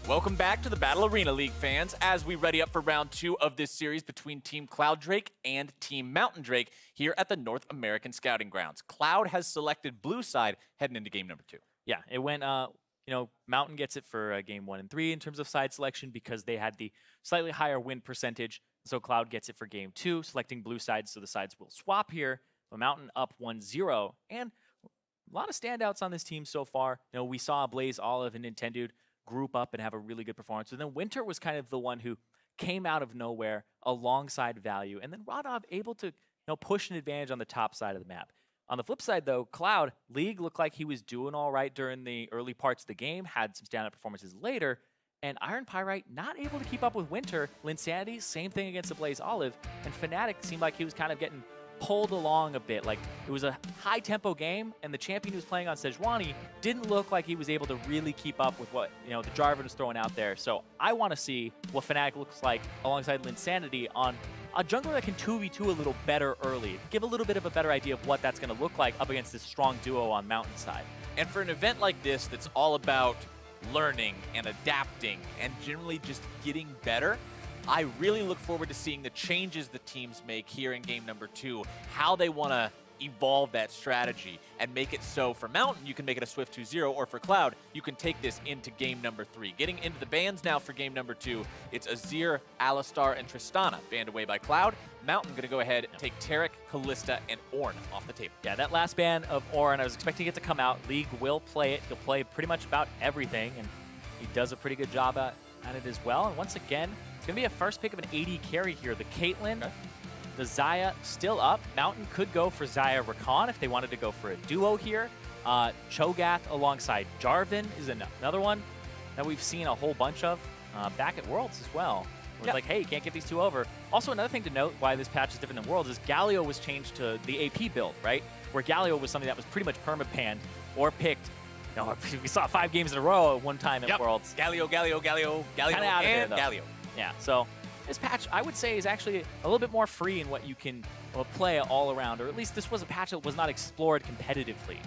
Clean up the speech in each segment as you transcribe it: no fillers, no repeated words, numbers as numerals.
Welcome back to the Battle Arena League, fans, as we ready up for round 2 of this series between Team Cloud Drake and Team Mountain Drake here at the North American Scouting Grounds. Cloud has selected blue side heading into game number 2. Yeah, it went, Mountain gets it for game 1 and 3 in terms of side selection because they had the slightly higher win percentage. So Cloud gets it for game 2, selecting blue sides, so the sides will swap here. But Mountain up 1-0, and a lot of standouts on this team so far. We saw Blaze Olive and Nintendo group up and have a really good performance. And then Winter was kind of the one who came out of nowhere alongside Value. And then Rodov able to push an advantage on the top side of the map. On the flip side, though, Cloud, League looked like he was doing all right during the early parts of the game, had some standout performances later. And Iron Pyrite not able to keep up with Winter. Linsanity, same thing against the Blaze Olive. And Fnatic seemed like he was kind of getting pulled along a bit. Like, it was a high-tempo game, and the champion who was playing on Sejuani didn't look like he was able to really keep up with what the Jarvan was throwing out there. So I want to see what Fnatic looks like alongside Linsanity on a jungler that can 2v2 a little better early. Give a little bit of a better idea of what that's going to look like up against this strong duo on Mountain side. And for an event like this that's all about learning and adapting and generally just getting better, I really look forward to seeing the changes the teams make here in game number 2, how they want to evolve that strategy and make it so for Mountain, you can make it a swift 2-0, or for Cloud, you can take this into game number 3. Getting into the bans now for game number 2, it's Azir, Alistar, and Tristana banned away by Cloud. Mountain going to go ahead and take Taric, Kalista, and Ornn off the table. Yeah, that last ban of Ornn, I was expecting it to come out. League will play it. He'll play pretty much about everything, and he does a pretty good job at it as well. And once again, it's going to be a first pick of an AD carry here. The Caitlyn, the Xayah still up. Mountain could go for Xayah Rakan if they wanted to go for a duo here. Cho'Gath alongside Jarvan is another one that we've seen a whole bunch of back at Worlds as well. It's like, hey, you can't get these two over. Also, another thing to note why this patch is different than Worlds is Galio was changed to the AP build, right? Where Galio was something that was pretty much perma-panned or picked. We saw 5 games in a row at one time at Worlds. Galio, Galio, and Galio. Yeah, so this patch, I would say, is actually a little bit more free in what you can play all around, or at least this was a patch that was not explored competitively.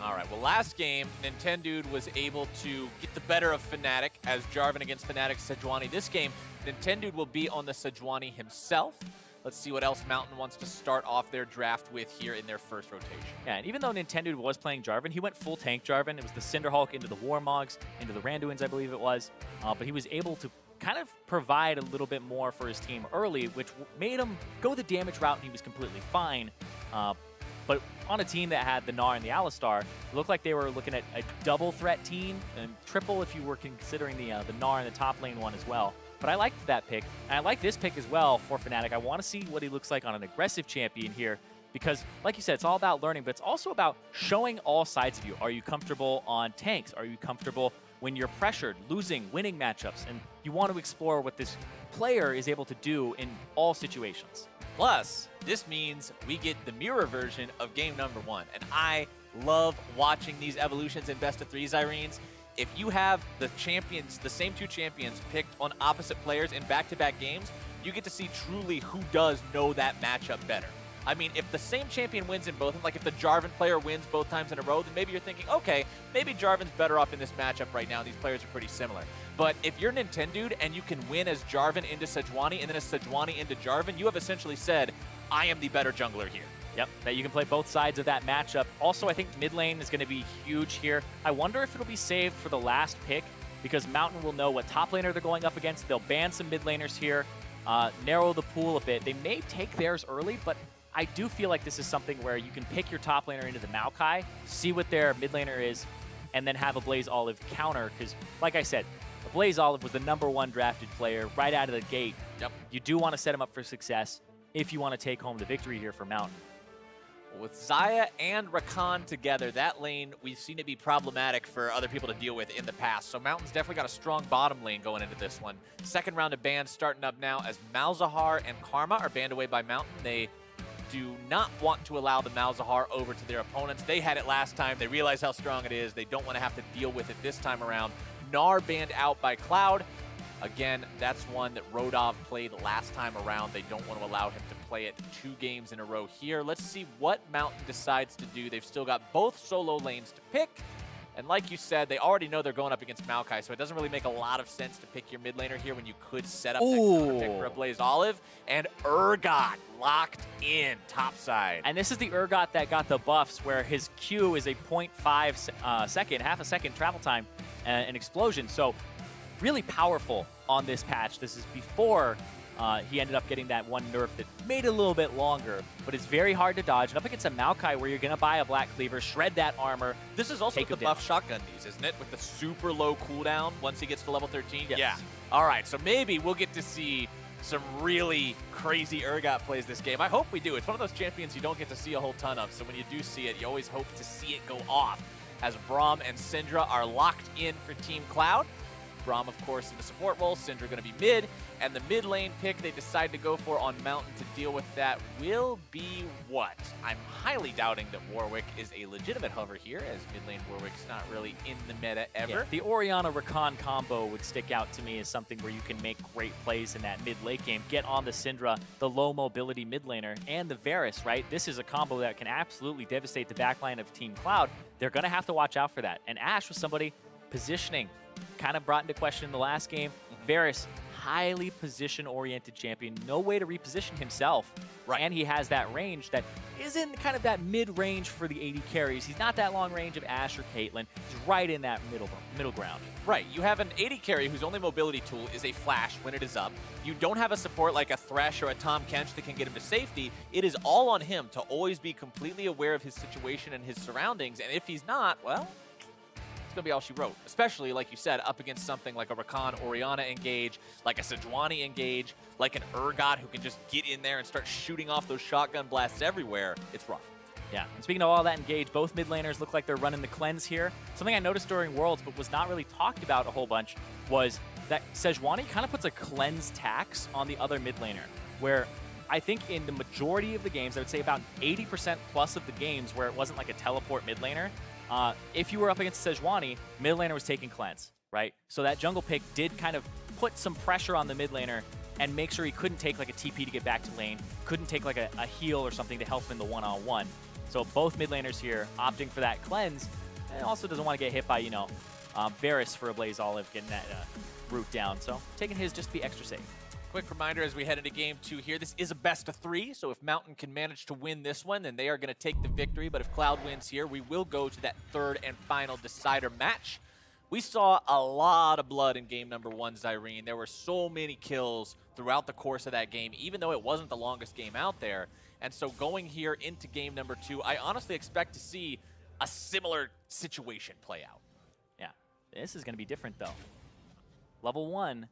All right, well, last game, Nintendo was able to get the better of Fnatic as Jarvan against Fnatic Sejuani. This game, Nintendo will be on the Sejuani himself. Let's see what else Mountain wants to start off their draft with here in their first rotation. Yeah, and even though Nintendo was playing Jarvan, he went full tank Jarvan. It was the Cinderhulk into the Warmogs, into the Randuins, I believe it was. But he was able to kind of provide a little bit more for his team early, which made him go the damage route, and he was completely fine. But on a team that had the Gnar and the Alistar, it looked like they were looking at a double threat team, and triple if you were considering the Gnar in the top lane one as well. But I liked that pick, and I like this pick as well for Fnatic. I want to see what he looks like on an aggressive champion here, because, like you said, it's all about learning, but it's also about showing all sides of you. Are you comfortable on tanks? Are you comfortable when you're pressured, losing, winning matchups? And you want to explore what this player is able to do in all situations. Plus, this means we get the mirror version of game number 1, and I love watching these evolutions in best of 3s, Irenes. If you have the champions, the same 2 champions picked on opposite players in back-to-back games, you get to see truly who does know that matchup better. I mean, if the same champion wins in both of them, like if the Jarvan player wins both times in a row, then maybe you're thinking, okay, maybe Jarvan's better off in this matchup right now. These players are pretty similar. But if you're Nintendo and you can win as Jarvan into Sejuani and then as Sejuani into Jarvan, you have essentially said, I am the better jungler here. Yep, that you can play both sides of that matchup. Also, I think mid lane is going to be huge here. I wonder if it'll be saved for the last pick, because Mountain will know what top laner they're going up against. They'll ban some mid laners here, narrow the pool a bit. They may take theirs early, but I do feel like this is something where you can pick your top laner into the Maokai, see what their mid laner is, and then have a Blaze Olive counter, because, like I said, Blaze Olive was the #1 drafted player right out of the gate. Yep. You do want to set him up for success if you want to take home the victory here for Mountain. With Xayah and Rakan together, that lane, we've seen it be problematic for other people to deal with in the past. So Mountain's definitely got a strong bottom lane going into this one. Second round of bans starting up now as Malzahar and Karma are banned away by Mountain. They do not want to allow the Malzahar over to their opponents. They had it last time. They realize how strong it is. They don't want to have to deal with it this time around. Gnar banned out by Cloud. Again, that's one that Rodov played last time around. They don't want to allow him to play it 2 games in a row here. Let's see what Mountain decides to do. They've still got both solo lanes to pick. And like you said, they already know they're going up against Maokai, so it doesn't really make a lot of sense to pick your mid laner here when you could set up that counter pick for a Blaze Olive. And Urgot locked in topside. And this is the Urgot that got the buffs where his Q is a 0.5 second, half a second travel time, an explosion. So really powerful on this patch. This is before he ended up getting that one nerf that made it a little bit longer, but it's very hard to dodge. And up against a Maokai where you're going to buy a Black Cleaver, shred that armor. This is also the buff shotgun needs, isn't it? With the super low cooldown once he gets to level 13? Yes. Yeah. All right, so maybe we'll get to see some really crazy Urgot plays this game. I hope we do. It's one of those champions you don't get to see a whole ton of, so when you do see it, you always hope to see it go off. As Braum and Syndra are locked in for Team Cloud. Braum, of course, in the support role. Syndra going to be mid. And the mid lane pick they decide to go for on Mountain to deal with that will be what? I'm highly doubting that Warwick is a legitimate hover here, as mid lane Warwick's not really in the meta ever. Yeah, the Orianna-Rakan combo would stick out to me as something where you can make great plays in that mid late game. Get on the Syndra, the low mobility mid laner, and the Varus, right? This is a combo that can absolutely devastate the backline of Team Cloud. They're going to have to watch out for that. And Ashe was somebody positioning, kind of brought into question in the last game. Varus, highly position-oriented champion, no way to reposition himself. Right. And he has that range that is in kind of that mid-range for the AD carries. He's not that long range of Ashe or Caitlyn. He's right in that middle ground. Right. You have an AD carry whose only mobility tool is a flash when it is up. You don't have a support like a Thresh or a Tahm Kench that can get him to safety. It is all on him to always be completely aware of his situation and his surroundings. And if he's not, well, going to be all she wrote, especially, like you said, up against something like a Rakan Orianna engage, like a Sejuani engage, like an Urgot who can just get in there and start shooting off those shotgun blasts everywhere. It's rough. Yeah, and speaking of all that engage, both mid laners look like they're running the cleanse here. Something I noticed during Worlds but was not really talked about a whole bunch was that Sejuani kind of puts a cleanse tax on the other mid laner, where I think in the majority of the games, I would say about 80% plus of the games where it wasn't like a teleport mid laner, if you were up against Sejuani, mid laner was taking cleanse, right? So that jungle pick did kind of put some pressure on the mid laner and make sure he couldn't take like a TP to get back to lane, couldn't take like a heal or something to help him in the one-on-one. So both mid laners here opting for that cleanse, and also doesn't want to get hit by, you know, Varus for a Blaze Olive getting that root down. So taking his just to be extra safe. Quick reminder as we head into game 2 here, this is a best of 3, so if Mountain can manage to win this one, then they are going to take the victory. But if Cloud wins here, we will go to that third and final decider match. We saw a lot of blood in game number 1, Zyrene. There were so many kills throughout the course of that game, even though it wasn't the longest game out there. And so going here into game number 2, I honestly expect to see a similar situation play out. Yeah, this is going to be different though. Level 1.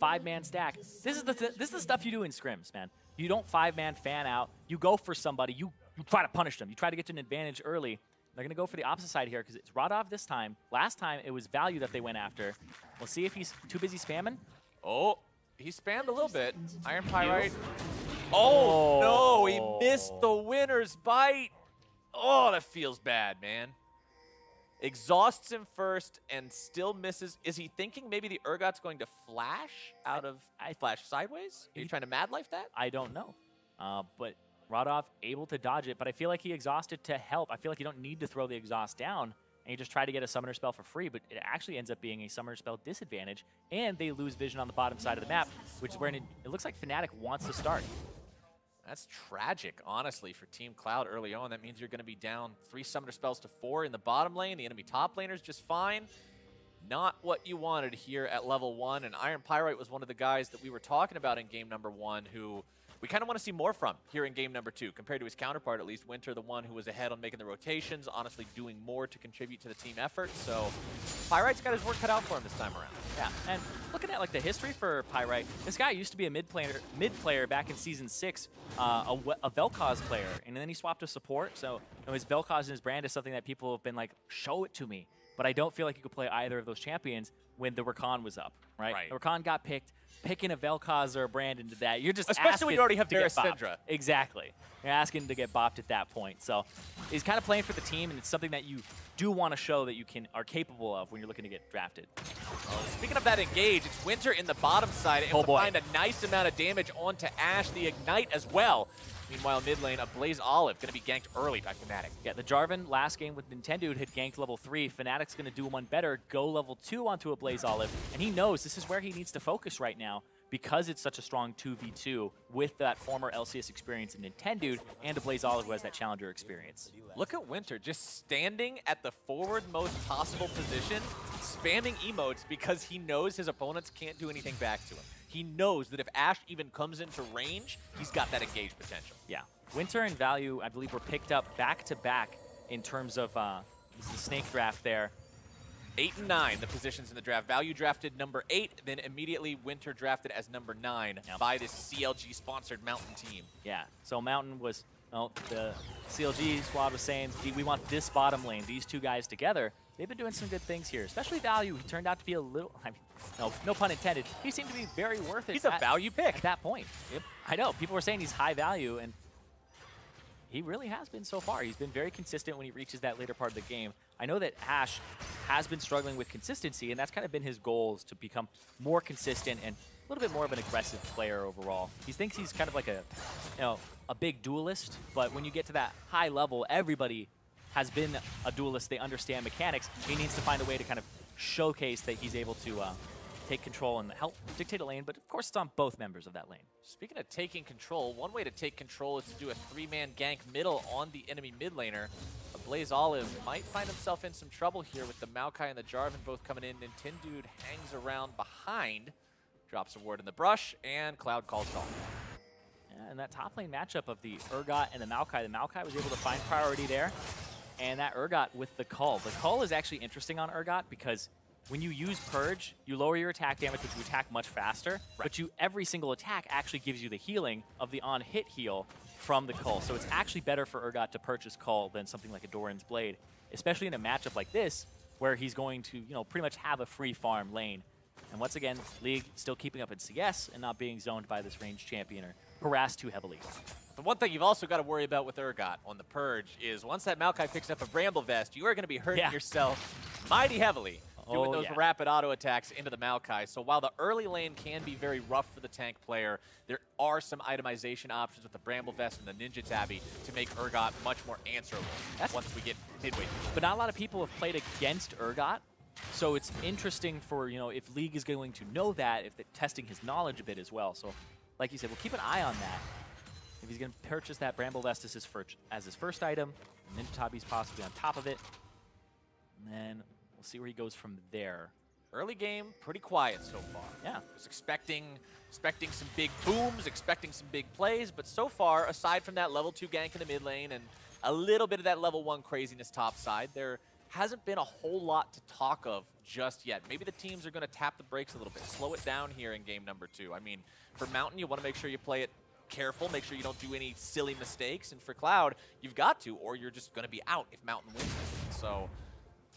5-man stack. This is the stuff you do in scrims, man. You don't 5-man fan out. You go for somebody. You try to punish them. You try to get to an advantage early. They're going to go for the opposite side here because it's Radov this time. Last time, it was Value that they went after. We'll see if he's too busy spamming. Oh, he spammed a little bit. Iron Pyrite. Oh, no, he missed the winner's bite. Oh, that feels bad, man. Exhausts him first and still misses. Is he thinking maybe the Urgot's going to flash out of flash sideways? Are you trying to Mad Life that? I don't know. But Radov able to dodge it, but I feel like he exhausted to help. I feel like you don't need to throw the exhaust down, and you just try to get a summoner spell for free, but it actually ends up being a summoner spell disadvantage, and they lose vision on the bottom side of the map, which is where it looks like Fnatic wants to start. That's tragic, honestly, for Team Cloud early on. That means you're going to be down 3 summoner spells to 4 in the bottom lane. The enemy top laner's just fine. Not what you wanted here at level 1, and Iron Pyrite was one of the guys that we were talking about in game number 1 who we kind of want to see more from here in game number 2, compared to his counterpart, at least. Winter, the one who was ahead on making the rotations, honestly doing more to contribute to the team effort. So Pyrite's got his work cut out for him this time around. Yeah, and looking at like the history for Pyrite, this guy used to be a mid player back in Season 6, a Vel'Koz player, and then he swapped to support. So you know, his Vel'Koz and his brand is something that people have been like, show it to me. But I don't feel like you could play either of those champions when the Rakan was up, right? The Rakan got picked. picking a Vel'Koz or a Brand into that. You're just especially when you already have to get Varus bopped. Syndra. Exactly. You're asking to get bopped at that point. So he's kind of playing for the team, and it's something that you do want to show that you are capable of when you're looking to get drafted. Speaking of that engage, it's Winter in the bottom side, able to find a nice amount of damage onto Ashe, the Ignite as well. Meanwhile, mid lane, a Blaze Olive going to be ganked early by Fnatic. Yeah, the Jarvan last game with Nintendo had ganked level 3. Fnatic's going to do one better, go level 2 onto a Blaze Olive, and he knows this is where he needs to focus right now because it's such a strong 2v2 with that former LCS experience in Nintendo and a Blaze Olive who has that challenger experience. Look at Winter just standing at the forward-most possible position, spamming emotes because he knows his opponents can't do anything back to him. He knows that if Ashe even comes into range, he's got that engage potential. Yeah. Winter and Value, I believe, were picked up back-to-back in terms of the snake draft there. 8 and 9, the positions in the draft. Value drafted number 8, then immediately Winter drafted as number 9 by this CLG-sponsored Mountain team. Yeah, so Mountain was, well, the CLG squad was saying, we want this bottom lane, these two guys together. They've been doing some good things here, especially Value. He turned out to be a little, I mean, no pun intended, he seemed to be very worth it. He's a value pick. At that point. Yep. I know, people were saying he's high value, and he really has been so far. He's been very consistent when he reaches that later part of the game. I know that Ashe has been struggling with consistency, and that's kind of been his goals to become more consistent and a little bit more of an aggressive player overall. He thinks he's kind of like a big duelist, but when you get to that high level, everybody has been a duelist. They understand mechanics. He needs to find a way to kind of showcase that he's able to take control and help dictate a lane, but of course it's on both members of that lane. Speaking of taking control, one way to take control is to do a 3-man gank middle on the enemy mid laner. A Blaze Olive might find himself in some trouble here with the Maokai and the Jarvan both coming in. Nintendude hangs around behind, drops a ward in the brush, and Cloud calls it off. Yeah, and that top lane matchup of the Urgot and the Maokai was able to find priority there. And that Urgot with the Cull. The Cull is actually interesting on Urgot because when you use Purge, you lower your attack damage, but you attack much faster. Right. But every single attack actually gives you the healing of the on-hit heal from the Cull. So it's actually better for Urgot to purchase Cull than something like a Doran's Blade, especially in a matchup like this, where he's going to, pretty much have a free farm lane. And once again, League still keeping up in CS and not being zoned by this ranged champion or harassed too heavily. The one thing you've also got to worry about with Urgot on the Purge is once that Maokai picks up a Bramble Vest, you are going to be hurting yourself mighty heavily doing those rapid auto attacks into the Maokai. So while the early lane can be very rough for the tank player, there are some itemization options with the Bramble Vest and the Ninja Tabby to make Urgot much more answerable once we get midway. But not a lot of people have played against Urgot. So it's interesting for, if League is going to know that, if they're testing his knowledge a bit as well. So like you said, we'll keep an eye on that. If he's going to purchase that Bramble Vest as his first item, Ninja Tabby's possibly on top of it. And then we'll see where he goes from there. Early game, pretty quiet so far. Yeah. Was expecting some big booms, expecting some big plays, but so far, aside from that level 2 gank in the mid lane and a little bit of that level 1 craziness top side, there hasn't been a whole lot to talk of just yet. Maybe the teams are going to tap the brakes a little bit, slow it down here in game number 2. I mean, for Mountain, you want to make sure you play it careful, make sure you don't do any silly mistakes, and for Cloud, you've got to, or you're just going to be out if Mountain wins. So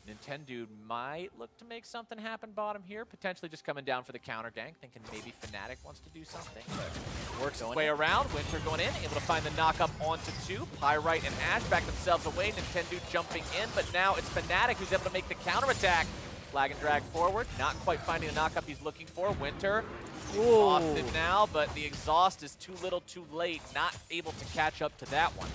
Nintendude might look to make something happen bottom here, potentially just coming down for the counter gank, thinking maybe Fnatic wants to do something, but works his way around. Winter going in, able to find the knock-up onto 2. Pyrite and Ashe back themselves away. Nintendude jumping in, but now it's Fnatic who's able to make the counterattack. Flag and drag forward, not quite finding the knock-up he's looking for. Winter exhausted now, but the exhaust is too little too late, not able to catch up to that one.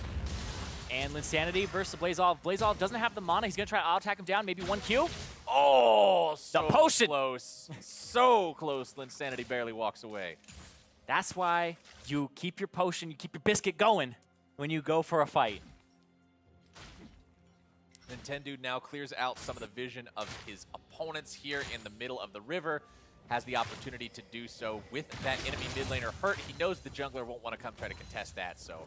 And Linsanity versus Blaze Olive. Blaze Olive doesn't have the mana. He's going to try to auto-attack him down. Maybe 1Q. Oh, so the potion. Close. So close. Linsanity barely walks away. That's why you keep your potion, you keep your biscuit going when you go for a fight. Nintendude now clears out some of the vision of his opponents here in the middle of the river. Has the opportunity to do so with that enemy mid laner hurt. He knows the jungler won't want to come try to contest that, so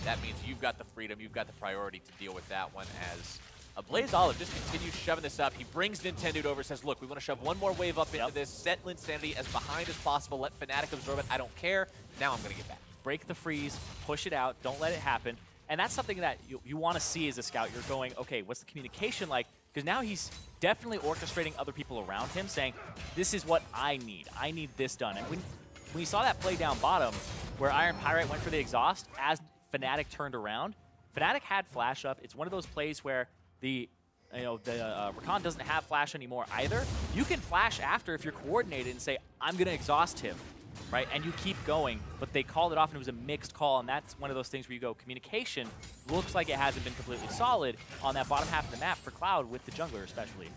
that means you've got the freedom, you've got the priority to deal with that one as a Blaze Olive just continues shoving this up. He brings Nintendude over, says, look, we want to shove one more wave up into this, set Linsanity as behind as possible, let Fnatic absorb it, I don't care, now I'm going to get back. Break the freeze, push it out, don't let it happen. And that's something that you want to see as a scout. You're going, okay, what's the communication like? Because now he's definitely orchestrating other people around him, saying, this is what I need. I need this done. And when you saw that play down bottom, where Iron Pyrite went for the exhaust, as Fnatic turned around, Fnatic had flash up. It's one of those plays where the Rakan doesn't have flash anymore either. You can flash after if you're coordinated and say, I'm going to exhaust him, right? And you keep going, but they called it off and it was a mixed call, and that's one of those things where you go, communication looks like it hasn't been completely solid on that bottom half of the map for Cloud with the jungler especially.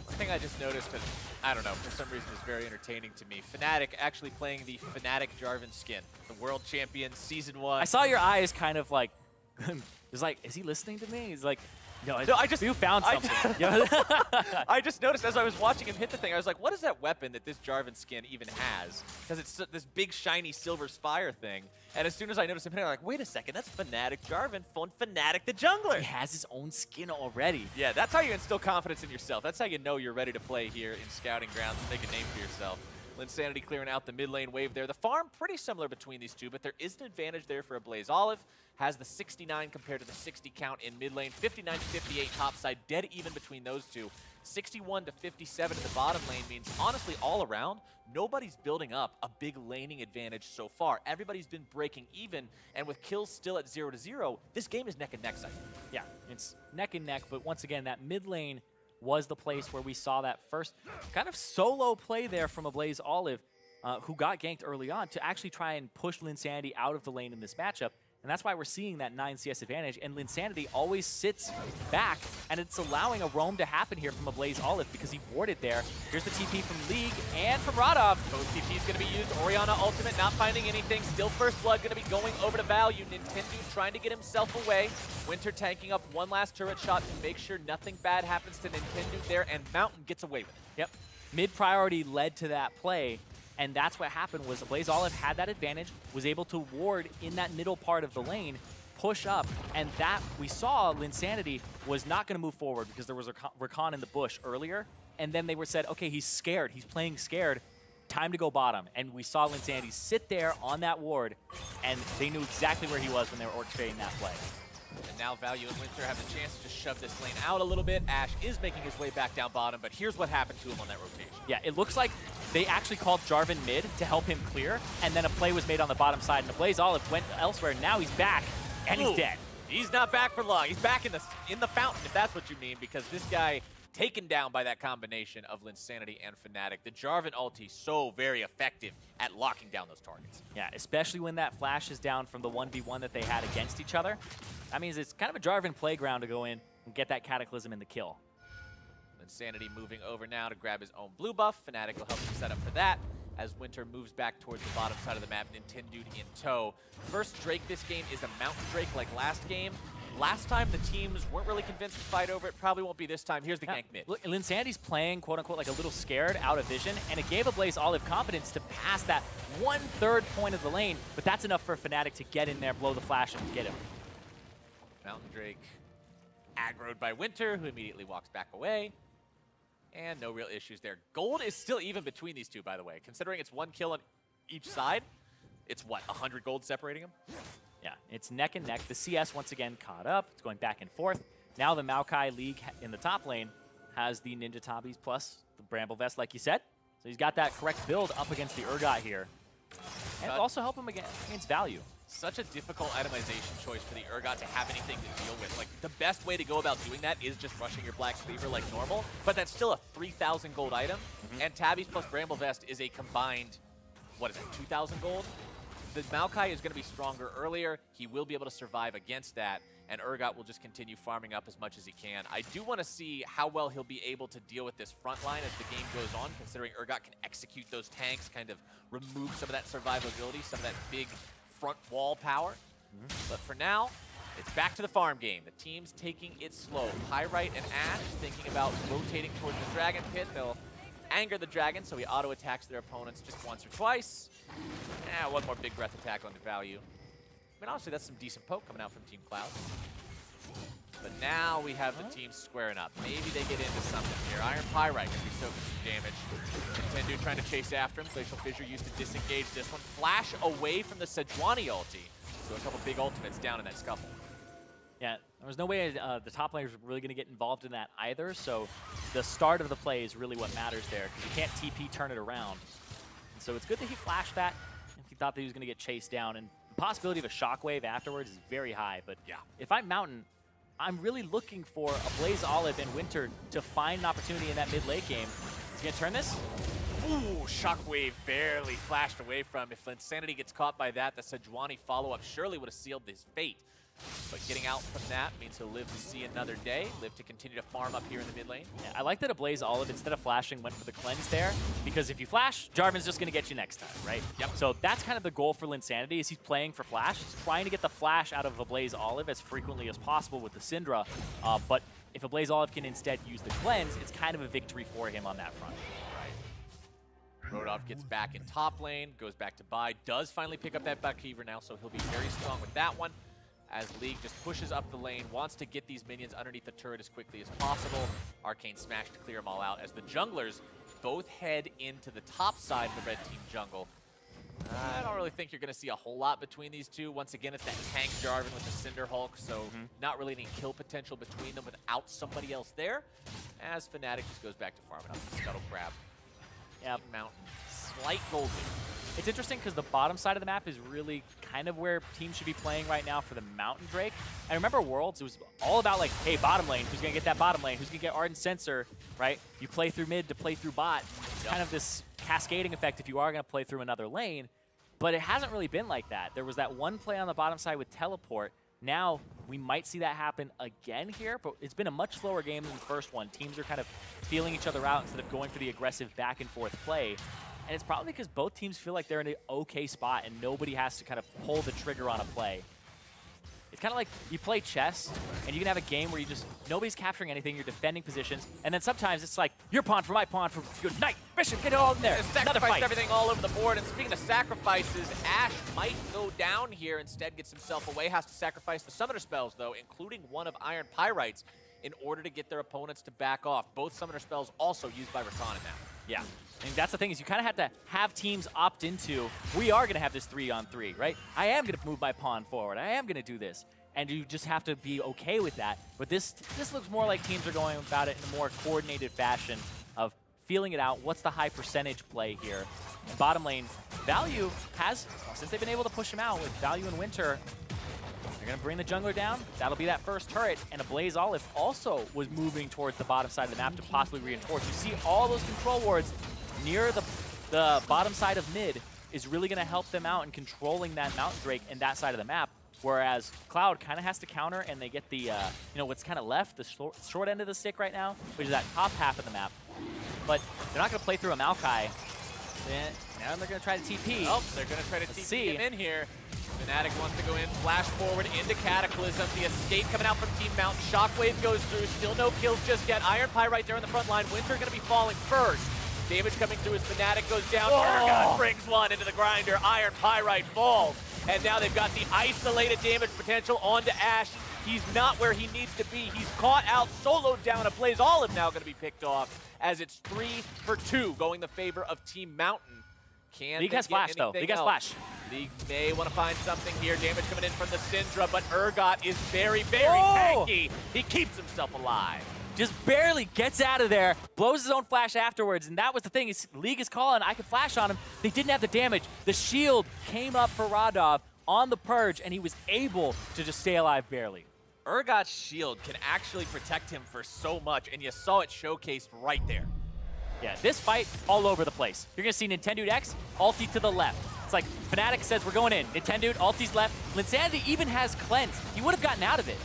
One thing I just noticed, but I don't know, for some reason it's very entertaining to me. Fnatic actually playing the Fnatic Jarvan skin, the world champion, season 1. I saw your eyes kind of like, it's like, is he listening to me? He's like, no, you found something. I just noticed as I was watching him hit the thing, I was like, what is that weapon that this Jarvan skin even has? Because it's this big, shiny silver spire thing. And as soon as I noticed him hitting, I'm like, wait a second, that's Fnatic Jarvan, Fnatic the jungler. He has his own skin already. Yeah, that's how you instill confidence in yourself. That's how you know you're ready to play here in Scouting Grounds and make a name for yourself. Linsanity clearing out the mid lane wave there. The farm pretty similar between these two, but there is an advantage there for a Blaze Olive. Has the 69 compared to the 60 count in mid lane. 59 to 58 top side, dead even between those two. 61 to 57 in the bottom lane means, honestly, all around, nobody's building up a big laning advantage so far. Everybody's been breaking even, and with kills still at 0-0, this game is neck and neck, I think. Yeah, it's neck and neck, but once again, that mid lane was the place where we saw that first kind of solo play there from a Blaze Olive, who got ganked early on to actually try and push Linsanity out of the lane in this matchup. And that's why we're seeing that 9 CS advantage. And Linsanity always sits back, and it's allowing a roam to happen here from a Blaze Olive because he warded there. Here's the TP from League and from Radov. Both TPs going to be used. Orianna ultimate not finding anything. Still first blood going to be going over to Value. Nintendo trying to get himself away. Winter tanking up one last turret shot to make sure nothing bad happens to Nintendo there, and Mountain gets away with it. Yep. Mid priority led to that play. And that's what happened was Blaze Olive had that advantage, was able to ward in that middle part of the lane, push up, and that we saw Linsanity was not going to move forward because there was a Rakan in the bush earlier, and then they were said, okay, he's scared, he's playing scared, time to go bottom. And we saw Linsanity sit there on that ward, and they knew exactly where he was when they were orchestrating that play. And now Value and Winter have the chance to shove this lane out a little bit. Ash is making his way back down bottom, but here's what happened to him on that rotation. Yeah, it looks like they actually called Jarvan mid to help him clear, and then a play was made on the bottom side, and the Blaze Olive went elsewhere. Now he's back, and he's dead. He's not back for long. He's back in the fountain, if that's what you mean, because this guy taken down by that combination of Linsanity and Fnatic. The Jarvan ulti so very effective at locking down those targets. Yeah, especially when that flash is down from the 1v1 that they had against each other. That means it's kind of a Jarvan playground to go in and get that Cataclysm in the kill. Linsanity moving over now to grab his own blue buff. Fnatic will help him set up for that as Winter moves back towards the bottom side of the map, Nintendo in tow. First Drake this game is a Mountain Drake like last game. Last time the teams weren't really convinced to fight over it. Probably won't be this time. Here's the gank mid. Look, Linsanity's playing, quote-unquote, like a little scared, out of vision, and it gave a Blaze Olive confidence to pass that 1/3 point of the lane, but that's enough for Fnatic to get in there, blow the flash, and get him. Mountain Drake aggroed by Winter, who immediately walks back away. And no real issues there. Gold is still even between these two, by the way. Considering it's 1 kill on each side, it's what, 100 gold separating them? Yeah, it's neck and neck. The CS once again caught up. It's going back and forth. Now the Maokai League in the top lane has the Ninja Tabis plus the Bramble Vest, like you said. So he's got that correct build up against the Urgot here. And it'll also help him against Value. Such a difficult itemization choice for the Urgot to have anything to deal with. Like, the best way to go about doing that is just rushing your Black Cleaver like normal, but that's still a 3,000 gold item, and Tabbies plus Bramble Vest is a combined, what is it, 2,000 gold? The Maokai is going to be stronger earlier. He will be able to survive against that, and Urgot will just continue farming up as much as he can. I do want to see how well he'll be able to deal with this front line as the game goes on, considering Urgot can execute those tanks, kind of remove some of that survivability, some of that big front wall power. But for now, it's back to the farm game. The team's taking it slow. Pyrite and Ash thinking about rotating towards the Dragon Pit. They'll anger the Dragon, so he auto-attacks their opponents just once or twice. One more big breath attack on the Value. I mean, honestly, that's some decent poke coming out from Team Cloud. But now we have the team squaring up. Maybe they get into something here. Iron Pyrite going to be soaking some damage. Nintendo trying to chase after him. Glacial Fissure used to disengage this one. Flash away from the Sejuani ulti. So a couple big ultimates down in that scuffle. Yeah, there was no way the top laners were really going to get involved in that either. So the start of the play is really what matters there, because you can't TP turn it around. And so it's good that he flashed that if he thought that he was going to get chased down. And the possibility of a shockwave afterwards is very high. But yeah, if I'm Mountain, I'm really looking for a Blaze Olive and Winter to find an opportunity in that mid-late game. Is he going to turn this? Ooh, Shockwave barely flashed away from. If Insanity gets caught by that, the Sejuani follow-up surely would have sealed his fate. But getting out from that means he'll live to see another day, live to continue to farm up here in the mid lane. Yeah, I like that a Blaze Olive, instead of flashing, went for the cleanse there, because if you flash, Jarvan's just going to get you next time, right? Yep. So that's kind of the goal for Linsanity, is he's playing for flash. He's trying to get the flash out of a Blaze Olive as frequently as possible with the Syndra, but if a Blaze Olive can instead use the cleanse, it's kind of a victory for him on that front. Rodolph gets back in top lane, goes back to buy, does finally pick up that Backkeever now, so he'll be very strong with that one. As League just pushes up the lane, wants to get these minions underneath the turret as quickly as possible. Arcane Smash to clear them all out as the junglers both head into the top side of the red team jungle. I don't really think you're going to see a whole lot between these two. Once again, it's that tank Jarvan with the Cinder Hulk, so not really any kill potential between them without somebody else there. As Fnatic just goes back to farming up the Scuttle Crab. Yep. Mountain. Slight gold lead. It's interesting because the bottom side of the map is really kind of where teams should be playing right now for the Mountain Drake. I remember Worlds, it was all about like, hey, bottom lane, who's going to get that bottom lane? Who's going to get Ardent Sensor, right? You play through mid to play through bot. It's kind of this cascading effect if you are going to play through another lane. But it hasn't really been like that. There was that one play on the bottom side with Teleport. Now, we might see that happen again here, but it's been a much slower game than the first one. Teams are kind of feeling each other out instead of going for the aggressive back and forth play. And it's probably because both teams feel like they're in an okay spot and nobody has to kind of pull the trigger on a play. It's kind of like you play chess and you can have a game where you just, nobody's capturing anything, you're defending positions, and then sometimes it's like, your pawn for my pawn for good night, bishop, get it all in there. Another fight. Everything all over the board, and speaking of sacrifices, Ashe might go down here, instead gets himself away, has to sacrifice the summoner spells though, including one of Iron Pyrites, in order to get their opponents to back off. Both summoner spells also used by Rakan now. Yeah, and that's the thing, is you kind of have to have teams opt into, we are going to have this 3-on-3, right? I am going to move my pawn forward. I am going to do this. And you just have to be okay with that. But this looks more like teams are going about it in a more coordinated fashion of feeling it out. What's the high percentage play here? And bottom lane, Value has, since they've been able to push him out with Value and Winter, they're going to bring the jungler down. That'll be that first turret. And a Blaze Olive also was moving towards the bottom side of the map to possibly reinforce. You see all those control wards near the bottom side of mid is really going to help them out in controlling that Mountain Drake and that side of the map. Whereas Cloud kind of has to counter, and they get the, you know, what's kind of left, the short end of the stick right now, which is that top half of the map. But they're not going to play through a Maokai. Now they're going to try to TP. Oh, they're going to try to TP him in here. Fnatic wants to go in, flash forward into Cataclysm. The escape coming out from Team Mountain. Shockwave goes through, still no kills just yet. Iron Pie right there in the front line. Winter going to be falling first. Damage coming through as Fnatic goes down. Urgot brings one into the grinder. Iron Pyrite falls. And now they've got the isolated damage potential onto Ashe. He's not where he needs to be. He's caught out, soloed down. A Blaze Olive now going to be picked off as it's 3 for 2 going the favor of Team Mountain. League has flash, though. League has flash. League may want to find something here. Damage coming in from the Syndra, but Urgot is very, very tanky. He keeps himself alive. Just barely gets out of there, blows his own flash afterwards, and that was the thing, is League is calling, I could flash on him. They didn't have the damage. The shield came up for Radov on the Purge, and he was able to just stay alive barely. Urgot's shield can actually protect him for so much, and you saw it showcased right there. Yeah, this fight, all over the place. You're going to see Nintendo X, ulti to the left. It's like, Fnatic says we're going in. Nintendo, ulti's left. Linsanity even has cleanse. He would have gotten out of it.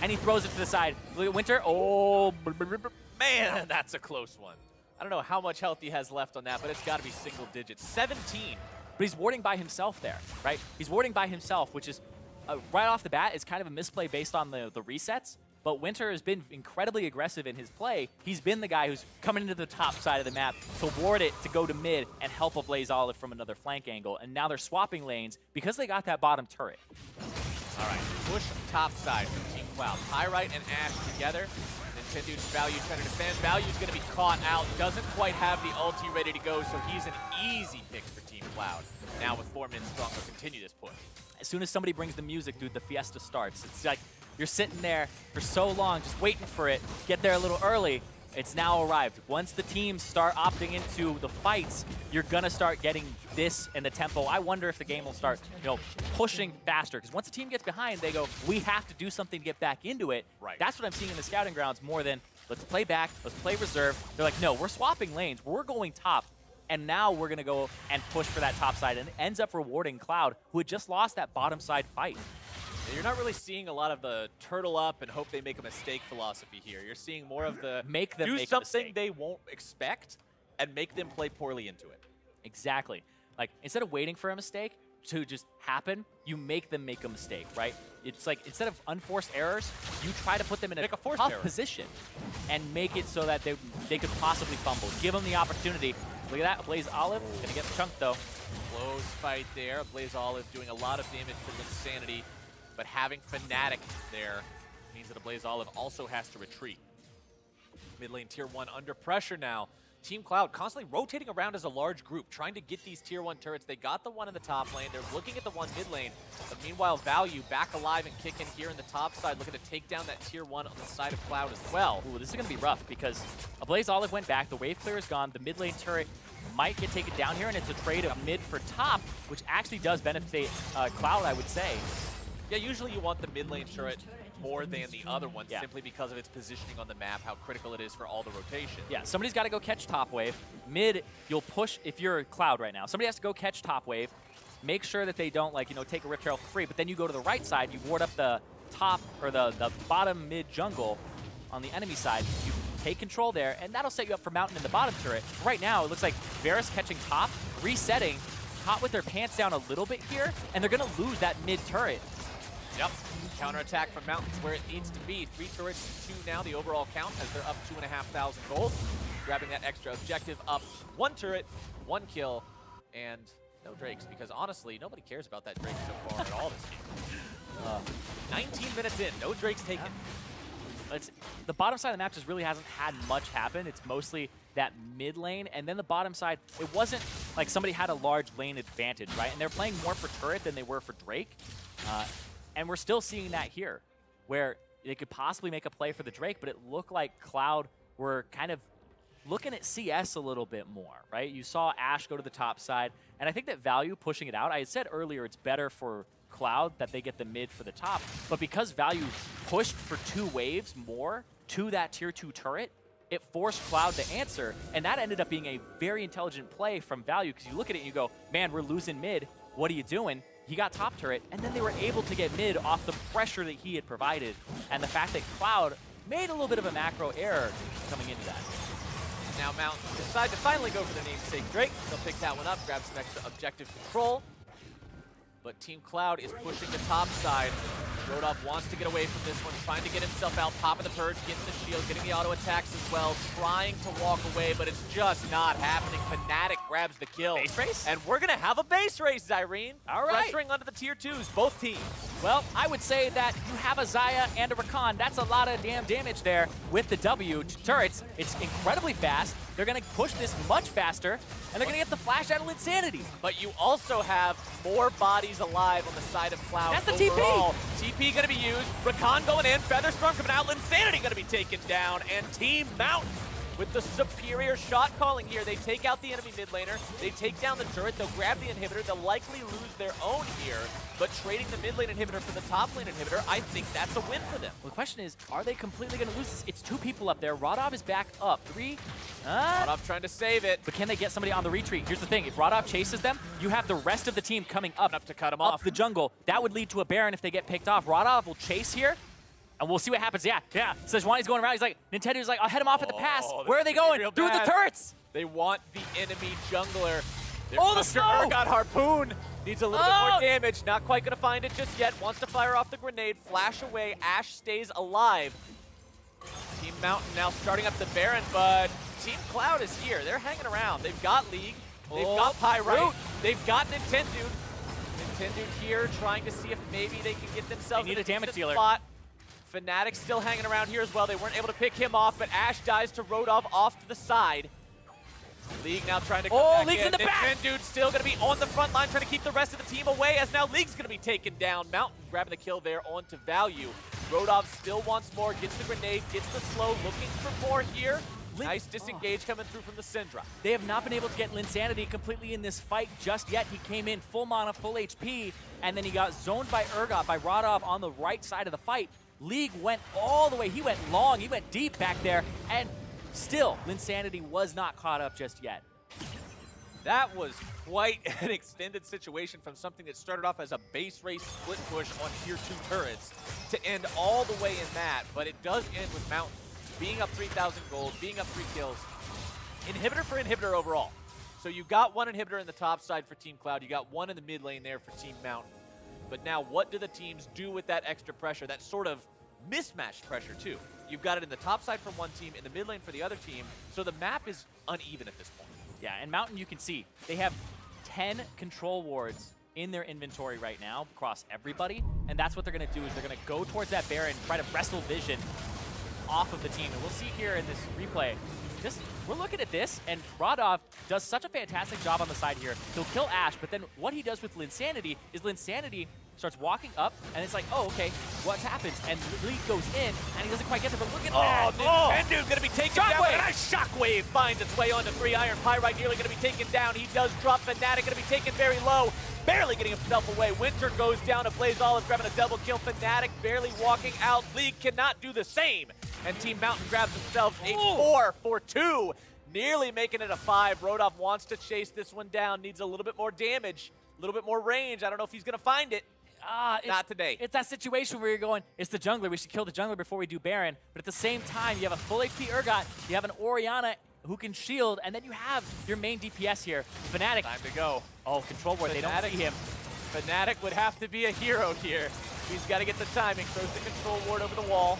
And he throws it to the side. Look at Winter. Oh, man, that's a close one. I don't know how much health he has left on that, but it's got to be single digits. 17. But he's warding by himself there, right? He's warding by himself, which is, right off the bat, is kind of a misplay based on the resets. But Winter has been incredibly aggressive in his play. He's been the guy who's coming into the top side of the map to ward it, to go to mid, and help a Blaze Olive from another flank angle. And now they're swapping lanes because they got that bottom turret. All right, push top side from Team Cloud. Pyrite and Ashe together. Nintendo's Value trying to defend. Value's going to be caught out. Doesn't quite have the ulti ready to go, so he's an easy pick for Team Cloud. Now with 4 minutes strong, they'll continue this push. As soon as somebody brings the music, dude, the fiesta starts. It's like you're sitting there for so long, just waiting for it, get there a little early, It's now arrived. Once the teams start opting into the fights, you're going to start getting this in the tempo. I wonder if the game will start, pushing faster. Because once a team gets behind, they go, we have to do something to get back into it. Right. That's what I'm seeing in the scouting grounds more than, let's play back, let's play reserve. They're like, no, we're swapping lanes. We're going top. And now we're going to go and push for that top side. And it ends up rewarding Cloud, who had just lost that bottom side fight. You're not really seeing a lot of the turtle up and hope they make a mistake philosophy here. You're seeing more of the do something they won't expect and make them play poorly into it. Exactly. Like, instead of waiting for a mistake to just happen, you make them make a mistake, right? It's like, instead of unforced errors, you try to put them in a tough position and make it so that they could possibly fumble. Give them the opportunity. Look at that, Blaze Olive, gonna get the chunk though. Close fight there. Blaze Olive doing a lot of damage to Insanity. But having Fnatic there means that a Blaze Olive also has to retreat. Mid lane Tier 1 under pressure now. Team Cloud constantly rotating around as a large group, trying to get these Tier 1 turrets. They got the one in the top lane. They're looking at the one mid lane. But meanwhile, Value back alive and kicking here in the top side, looking to take down that Tier 1 on the side of Cloud as well. Ooh, this is going to be rough because a Blaze Olive went back. The wave clear is gone. The mid lane turret might get taken down here, and it's a trade of mid for top, which actually does benefit Cloud, I would say. Yeah, usually you want the mid lane turret more than the other one, simply because of its positioning on the map, how critical it is for all the rotation. Yeah, somebody's got to go catch top wave. Mid, you'll push if you're Cloud right now. Somebody has to go catch top wave. Make sure that they don't, take a Rift Trail for free, but then you go to the right side, you ward up the top, or the bottom mid jungle on the enemy side. You take control there, and that'll set you up for Mountain in the bottom turret. Right now, it looks like Varus catching top, resetting, caught with their pants down a little bit here, and they're going to lose that mid turret. Yep. Counterattack from Mountains where it needs to be. 3 turrets to 2 now, the overall count, as they're up 2,500 gold. Grabbing that extra objective up. 1 turret, 1 kill, and no Drakes, because honestly, nobody cares about that Drake so far at all this game. 19 minutes in, no Drakes taken. The bottom side of the map just really hasn't had much happen. It's mostly that mid lane, and then the bottom side, it wasn't like somebody had a large lane advantage, right? And they're playing more for turret than they were for Drake. And we're still seeing that here, where they could possibly make a play for the Drake, but it looked like Cloud were kind of looking at CS a little bit more, right? You saw Ashe go to the top side, and I think that Value pushing it out, I had said earlier it's better for Cloud that they get the mid for the top, but because Value pushed for 2 waves more to that tier 2 turret, it forced Cloud to answer, and that ended up being a very intelligent play from Value, because you look at it and you go, man, we're losing mid, what are you doing? He got top turret, and then they were able to get mid off the pressure that he had provided, and the fact that Cloud made a little bit of a macro error coming into that. Now Mountain decide to finally go for the namesake Drake. They'll pick that one up, grab some extra objective control. But Team Cloud is pushing the top side. Rodolph wants to get away from this one, trying to get himself out, popping the purge, getting the shield, getting the auto attacks as well, trying to walk away, but it's just not happening. Fnatic grabs the kill. Base race? And we're going to have a base race, Zyrene. All right. Pressuring onto the tier 2s, both teams. Well, I would say that you have a Xayah and a Rakan. That's a lot of damn damage there with the W turrets. It's incredibly fast. They're going to push this much faster, and they're going to get the flash out of Insanity. But you also have more bodies alive on the side of Cloud. That's the overall. TP. TP going to be used. Rakan going in. Featherstorm coming out. Insanity going to be taken down. And Team Mountain with the superior shot calling here. They take out the enemy mid laner. They take down the turret. They'll grab the inhibitor. They'll likely lose their own here. But trading the mid lane inhibitor for the top lane inhibitor, I think that's a win for them. Well, the question is, are they completely going to lose this? It's 2 people up there. Rodolph is back up. 3. Rodolph trying to save it. But can they get somebody on the retreat? Here's the thing. If Rodolph chases them, you have the rest of the team coming up to cut him off the jungle. That would lead to a Baron if they get picked off. Rodolph will chase here. And we'll see what happens. Yeah. Sejuani's going around. He's like, Nintendo's like, I'll head him off at the pass. Where are they going? Through the turrets. They want the enemy jungler. The snow! Got Harpoon. Needs a little bit more damage. Not quite going to find it just yet. Wants to fire off the grenade. Flash away. Ashe stays alive. Team Mountain now starting up the Baron, but Team Cloud is here. They're hanging around. They've got League. They've got Pyrite. They've got Nintendude. Nintendude here trying to see if maybe they can get themselves in a damage dealer spot. Fnatic still hanging around here as well. They weren't able to pick him off, but Ashe dies to Rodolph off to the side. League now trying to come back League's in the back! Nintendude's still going to be on the front line, trying to keep the rest of the team away, as now League's going to be taken down. Mountain grabbing the kill there onto Value. Rodolph still wants more, gets the grenade, gets the slow, looking for more here. Nice disengage coming through from the Syndra. They have not been able to get Linsanity completely in this fight just yet. He came in full mana, full HP, and then he got zoned by Urgot, by Radov on the right side of the fight. League went all the way. He went long. He went deep back there, and still, Linsanity was not caught up just yet. That was quite an extended situation from something that started off as a base race split push on tier 2 turrets to end all the way in that, but it does end with Mountain being up 3,000 gold, being up 3 kills. Inhibitor for inhibitor overall. So you got one inhibitor in the top side for Team Cloud, you got one in the mid lane there for Team Mountain. But now what do the teams do with that extra pressure, that sort of mismatched pressure too? You've got it in the top side from one team, in the mid lane for the other team, so the map is uneven at this point. Yeah, and Mountain, you can see, they have 10 control wards in their inventory right now across everybody, and that's what they're going to do is they're going to go towards that Baron, try to wrestle vision off of the team. And we'll see here in this replay, we're looking at this, and Radov does such a fantastic job on the side here. He'll kill Ashe, but then what he does with Linsanity is Linsanity starts walking up, and it's like, oh, okay, what happens? And League goes in, and he doesn't quite get there, but look at that. Nintendo's going to be taken down, and a Shockwave finds its way onto 3. Iron Pyrite nearly going to be taken down. He does drop Fnatic, going to be taken very low, barely getting himself away. Winter goes down to Blaze Olive, grabbing a double kill. Fnatic barely walking out. League cannot do the same, and Team Mountain grabs himself a 4 for 2, nearly making it a 5. Rodolph wants to chase this one down, needs a little bit more damage, a little bit more range. I don't know if he's going to find it. Not today. It's that situation where you're going, it's the jungler, we should kill the jungler before we do Baron. But at the same time, you have a full HP Urgot, you have an Orianna who can shield, and then you have your main DPS here. Fnatic. Time to go. Oh, control ward, they don't see him. Fnatic would have to be a hero here. He's got to get the timing, throws the control ward over the wall.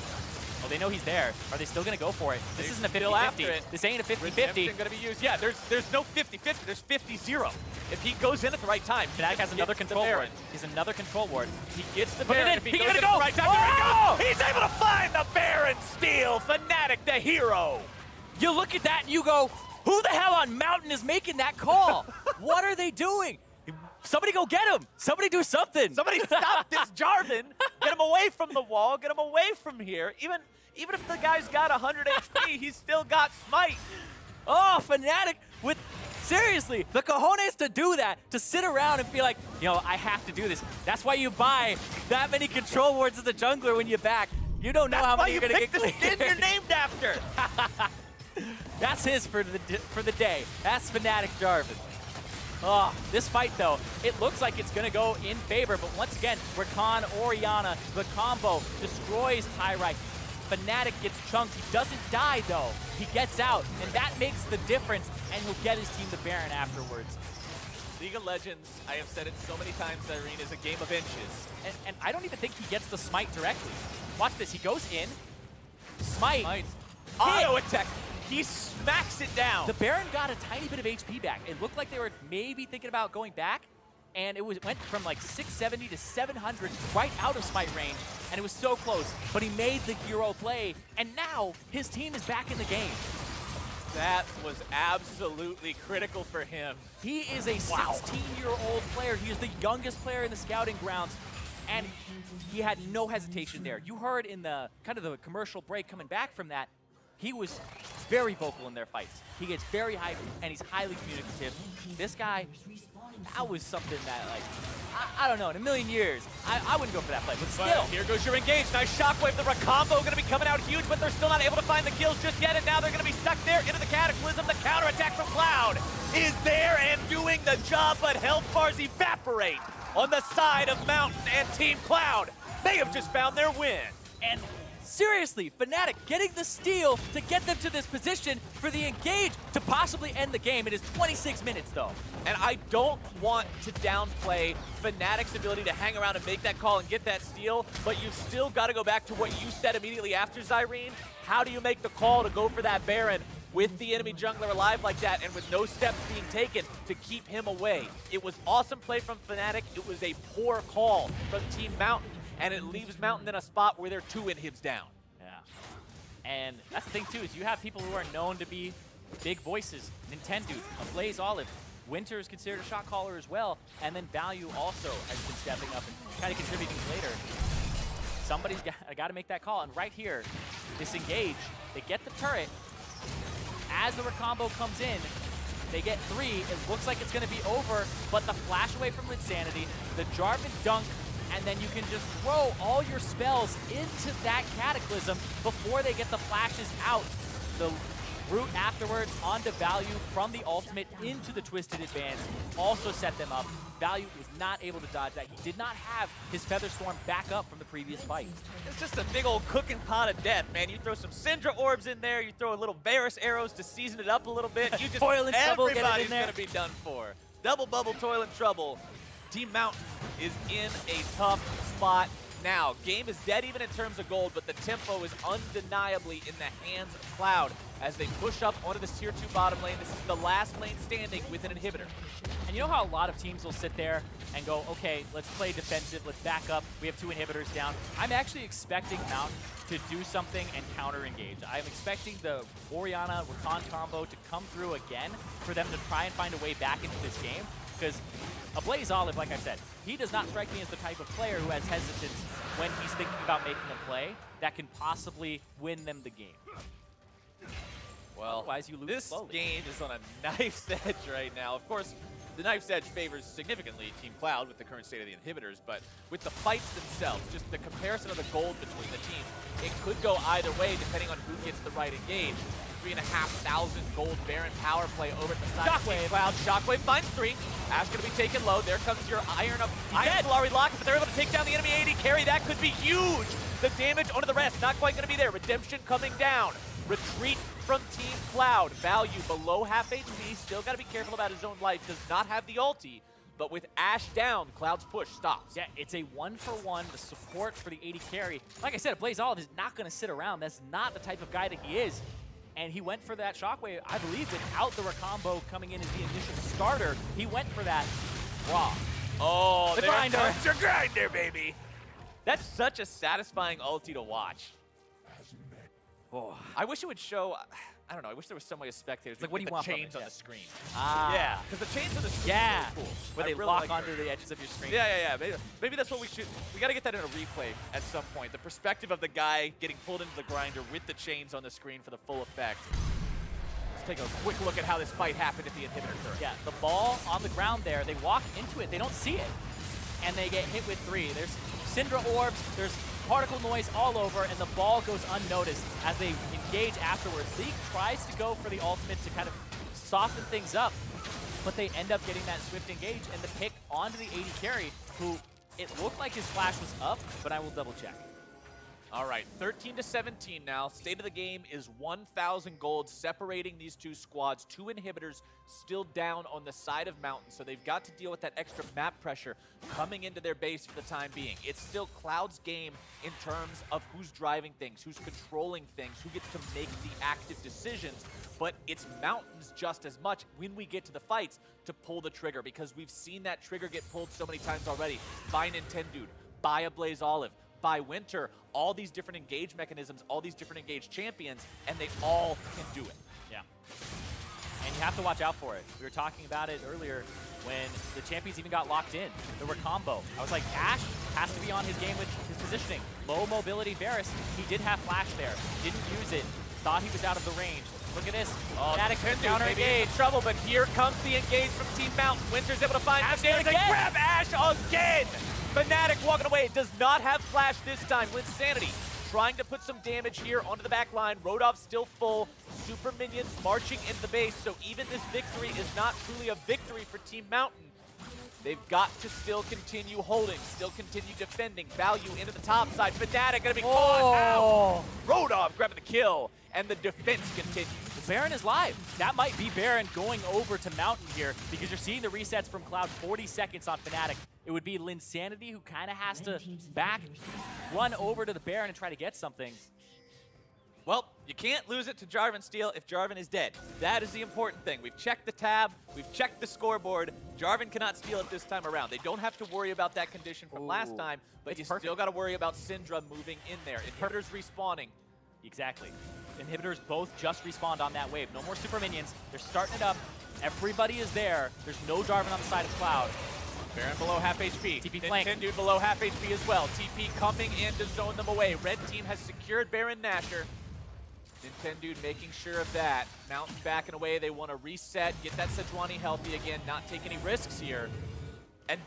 Oh, they know he's there. Are they still going to go for it? This isn't a 50-50. This ain't a 50-50. Going to be used. Yeah, there's no 50-50. There's 50-0. If he goes in at the right time. Fnatic has another control ward. He's another control ward. He gets the Baron. If he goes in at the right time, he's able to find the Baron steal. Fnatic, the hero. You look at that and you go, who the hell on Mountain is making that call? What are they doing? Somebody go get him. Somebody do something. Somebody stop this Jarvan. Get him away from the wall. Get him away from here. Even if the guy's got 100 HP, he's still got smite. Oh, Fnatic with, seriously, the cojones to do that, to sit around and be like, you know, I have to do this. That's why you buy that many control wards as a jungler when you back. You don't know how many you're going to get cleared. That's why you picked the skin you're named after. That's his for the day. That's Fnatic Jarvan. Oh, this fight, though, it looks like it's going to go in favor, but once again, Rakan, Orianna, the combo destroys Pyrite. Fnatic gets chunked. He doesn't die, though. He gets out, and that makes the difference, and he'll get his team the Baron afterwards. League of Legends, I have said it so many times, Irene, is a game of inches. And I don't even think he gets the smite directly. Watch this. He goes in, smite. Auto attack. He smacks it down. The Baron got a tiny bit of HP back. It looked like they were maybe thinking about going back, and it went from like 670 to 700 right out of smite range, and it was so close. But he made the hero play, and now his team is back in the game. That was absolutely critical for him. He is a 16-year-old player. He is the youngest player in the scouting grounds, and he had no hesitation there. You heard in the kind of the commercial break coming back from that, he was very vocal in their fights. He gets very hyped, and he's highly communicative. This guy, that was something that, like, I don't know, in a million years, I wouldn't go for that play, but still. Here goes your engage. Nice shockwave. The combo going to be coming out huge, but they're still not able to find the kills just yet, and now they're going to be stuck there into the Cataclysm. The counterattack from Cloud is there and doing the job, but health bars evaporate on the side of Mountain, and Team Cloud may have just found their win. And seriously, Fnatic getting the steal to get them to this position for the engage to possibly end the game. It is 26 minutes, though. And I don't want to downplay Fnatic's ability to hang around and make that call and get that steal, but you've still got to go back to what you said immediately after, Zyrene. How do you make the call to go for that Baron with the enemy jungler alive like that and with no steps being taken to keep him away? It was awesome play from Fnatic. It was a poor call from Team Mountain, and it leaves Mountain in a spot where they're 2 inhibs down. Yeah. And that's the thing, too, is you have people who are known to be big voices. Nintendo, Blaze Olive. Winter is considered a shot caller as well, and then Value also has been stepping up and kind of contributing later. Somebody's got to make that call, and right here, disengage. They get the turret. as the recombo comes in, they get 3. It looks like it's going to be over, but the flash away from Linsanity, the Jarvan dunk, and then you can just throw all your spells into that Cataclysm before they get the flashes out. The route afterwards onto Value from the ultimate into the Twisted Advance also set them up. Value was not able to dodge that. He did not have his Featherstorm back up from the previous fight. It's just a big old cooking pot of death, man. You throw some Syndra orbs in there, you throw a little Varus arrows to season it up a little bit. You just Toil and Trouble, get it in everybody's there. gonna be done for. Double bubble, Toil and Trouble. Team Mountain is in a tough spot now. Game is dead even in terms of gold, but the tempo is undeniably in the hands of Cloud as they push up onto this tier 2 bottom lane. This is the last lane standing with an inhibitor. And you know how a lot of teams will sit there and go, okay, let's play defensive, let's back up, we have 2 inhibitors down. I'm actually expecting Mountain to do something and counter-engage. I'm expecting the Orianna Rakan combo to come through again for them to try and find a way back into this game, because a Blaze Olive, like I said, he does not strike me as the type of player who has hesitance when he's thinking about making a play that can possibly win them the game. Well, otherwise you lose this slowly. game is on a knife's edge right now. Of course, the knife's edge favors significantly Team Cloud with the current state of the inhibitors, but with the fights themselves, just the comparison of the gold between the teams, it could go either way depending on who gets the right engage. 3,500 gold Baron power play over at the side of Team Cloud. Shockwave finds 3. Ash going to be taken low. There comes your Iron Flurry lock, but they're able to take down the enemy AD carry. That could be huge. The damage onto the rest, not quite going to be there. Redemption coming down. Retreat from Team Cloud. Value below half HP. Still got to be careful about his own life. Does not have the ulti. But with Ash down, Cloud's push stops. Yeah, it's a 1-for-1. The support for the AD carry. Like I said, Blaze Olive is not going to sit around. That's not the type of guy that he is. And he went for that Shockwave, I believe, without the Recombo coming in as the initial starter. He went for that raw. Oh, the grinder. Comes your grinder, baby. That's such a satisfying ulti to watch. Oh, I wish it would show, I don't know, I wish there was some way of spectators like, what do you want from chains it? on Yeah. the screen. Ah. Yeah, because the chains on the screen Yeah. are really cool. Where they really lock like onto her. the edges of your screen. Yeah. Maybe that's what we should, we got to get that in a replay at some point. The perspective of the guy getting pulled into the grinder with the chains on the screen for the full effect. Let's take a quick look at how this fight happened at the inhibitor turret. Yeah, the ball on the ground there, they walk into it, they don't see it. And they get hit with 3. There's Syndra orbs, there's particle noise all over, and the ball goes unnoticed as they engage afterwards. League tries to go for the ultimate to kind of soften things up, but they end up getting that swift engage and the pick onto the AD carry, who it looked like his flash was up, but I will double check. All right, 13-17 now. State of the game is 1,000 gold separating these 2 squads. 2 inhibitors still down on the side of Mountain, so they've got to deal with that extra map pressure coming into their base for the time being. It's still Cloud's game in terms of who's driving things, who's controlling things, who gets to make the active decisions, but it's Mountain's just as much when we get to the fights to pull the trigger, because we've seen that trigger get pulled so many times already. By Nintendude, by a Blaze Olive, by Winter, all these different engage mechanisms, all these different engage champions, and they all can do it. Yeah. And you have to watch out for it. We were talking about it earlier when the champions even got locked in. There were combo. I was like, Ash has to be on his game with his positioning. Low mobility Varus, he did have flash there. Didn't use it. Thought he was out of the range. Look at this. Oh, counter engage. Trouble, but here comes the engage from Team Mountain. Winter's able to find Ash the damage and again. grab Ash again. Fnatic walking away. It does not have flash this time. Linsanity trying to put some damage here onto the back line. Rodolph still full. Super minions marching into the base. So even this victory is not truly a victory for Team Mountain. They've got to still continue holding, still continue defending. Value into the top side. Fnatic gonna be caught out. Rodolph grabbing the kill, and the defense continues. Baron is live. That might be Baron going over to Mountain here, because you're seeing the resets from Cloud 40 seconds on Fnatic. It would be Linsanity who kind of has to run over to the Baron and try to get something. Well, you can't lose it to Jarvan Steele if Jarvan is dead. That is the important thing. We've checked the tab, we've checked the scoreboard. Jarvan cannot steal it this time around. They don't have to worry about that condition from last time, but you still got to worry about Syndra moving in there. Inhibitors respawning. Exactly. Inhibitors both just respawned on that wave. No more super minions. They're starting it up. Everybody is there. There's no Jarvan on the side of Cloud. Baron below half HP. TP flank. Nintendude below half HP as well. TP coming in to zone them away. Red team has secured Baron Nashor. Nintendo making sure of that. Mountain backing away. They want to reset, get that Sejuani healthy again, not take any risks here. And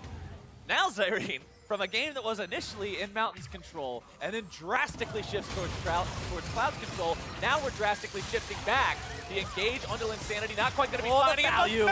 now Zyrene, from a game that was initially in Mountain's control and then drastically shifts towards Cloud's control, now we're drastically shifting back. The engage onto Insanity, not quite going to be finding value.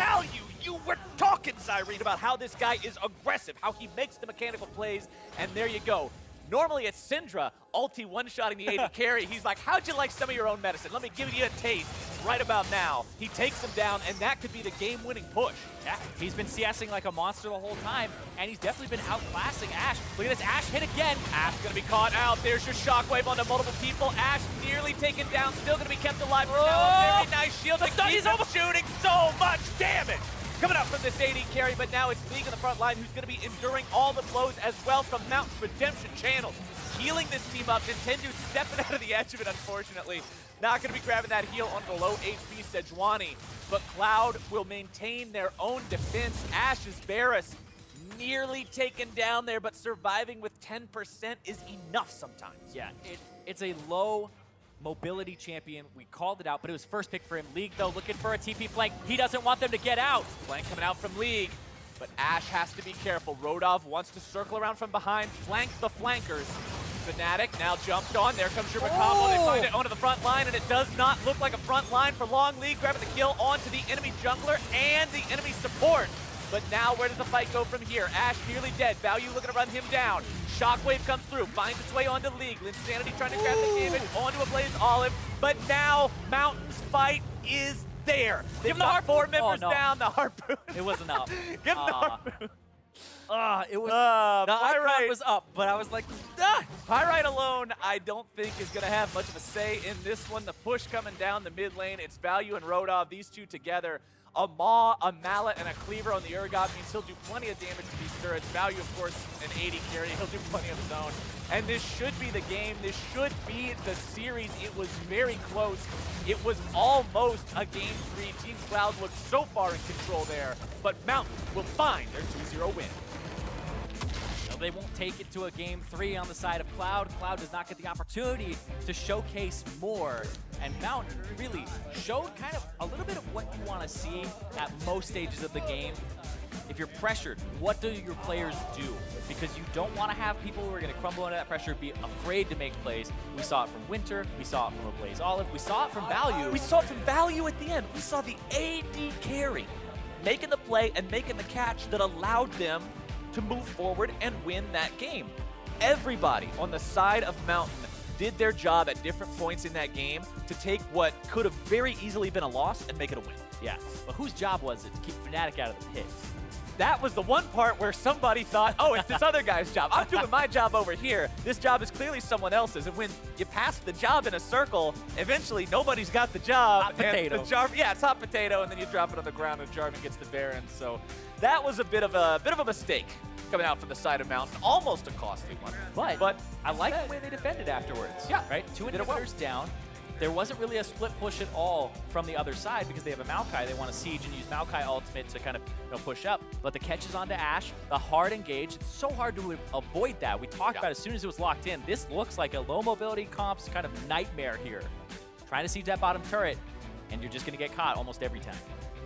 You were talking, Zyrene, about how this guy is aggressive, how he makes the mechanical plays, and there you go. Normally it's Syndra, ulti one-shotting the AD carry. He's like, how'd you like some of your own medicine? Let me give you a taste right about now. He takes him down, and that could be the game-winning push. Yeah, he's been CSing like a monster the whole time, and he's definitely been outclassing Ashe. Look at this, Ashe hit again. Ashe gonna be caught out. There's your shockwave onto multiple people. Ashe nearly taken down, still gonna be kept alive for now. Very nice shield. He's almost shooting so much damage coming up from this AD carry, but now it's League on the front line who's going to be enduring all the blows as well from Mountain's redemption channels. Healing this team up. Nintendo stepping out of the edge of it, unfortunately. Not going to be grabbing that heal on the low HP Sejuani, but Cloud will maintain their own defense. Ashe's Varus nearly taken down there, but surviving with 10% is enough sometimes. Yeah, it's a low mobility champion. We called it out, but it was first pick for him. League, though, looking for a TP flank. He doesn't want them to get out. Flank coming out from League, but Ashe has to be careful. Rodov wants to circle around from behind, flank the flankers. Fnatic now jumped on. There comes your combo. They find it onto the front line, and it does not look like a front line for long. League grabbing the kill onto the enemy jungler and the enemy support. But now, where does the fight go from here? Ashe nearly dead. Value looking to run him down. Shockwave comes through, finds its way onto League. Linsanity trying to grab the damage onto a Blaze Olive. But now, Mountain's fight is there. They've got 4 members down. The Harpoon. It wasn't up. Give him the Harpoon. It was. The icon was up, but I was like, Pyrite alone, I don't think is going to have much of a say in this one. The push coming down the mid lane. It's Value and Rodov. These two together. A Maw, a Mallet, and a Cleaver on the Urgot means he'll do plenty of damage to these turrets. Value, of course, an 80 carry. He'll do plenty of his own. And this should be the game. This should be the series. It was very close. It was almost a Game 3. Team Cloud looked so far in control there. But Mountain will find their 2-0 win. They won't take it to a Game 3 on the side of Cloud. Cloud does not get the opportunity to showcase more. And Mountain really showed kind of a little bit of what you want to see at most stages of the game. If you're pressured, what do your players do? Because you don't want to have people who are going to crumble under that pressure, be afraid to make plays. We saw it from Winter. We saw it from a Blaze Olive. We saw it from Value. We saw it from Value at the end. We saw the AD carry making the play and making the catch that allowed them to move forward and win that game. Everybody on the side of Mountain did their job at different points in that game to take what could have very easily been a loss and make it a win. Yeah, but whose job was it to keep Fnatic out of the pit? That was the one part where somebody thought, oh, it's this other guy's job. I'm doing my job over here. This job is clearly someone else's. And when you pass the job in a circle, eventually nobody's got the job. Hot potato. Yeah, it's hot potato, and then you drop it on the ground and Jarvan gets the Baron. So that was a bit of a mistake coming out from the side of Mountain. Almost a costly one. But I like the way they defended afterwards. Yeah. Right? 2 inhibitors down. There wasn't really a split push at all from the other side because they have a Maokai. They want to siege and use Maokai ultimate to kind of push up. But the catches onto Ashe, the hard engage, it's so hard to avoid that. We talked about as soon as it was locked in, this looks like a low mobility comps kind of nightmare here. Trying to siege that bottom turret, and you're just going to get caught almost every time.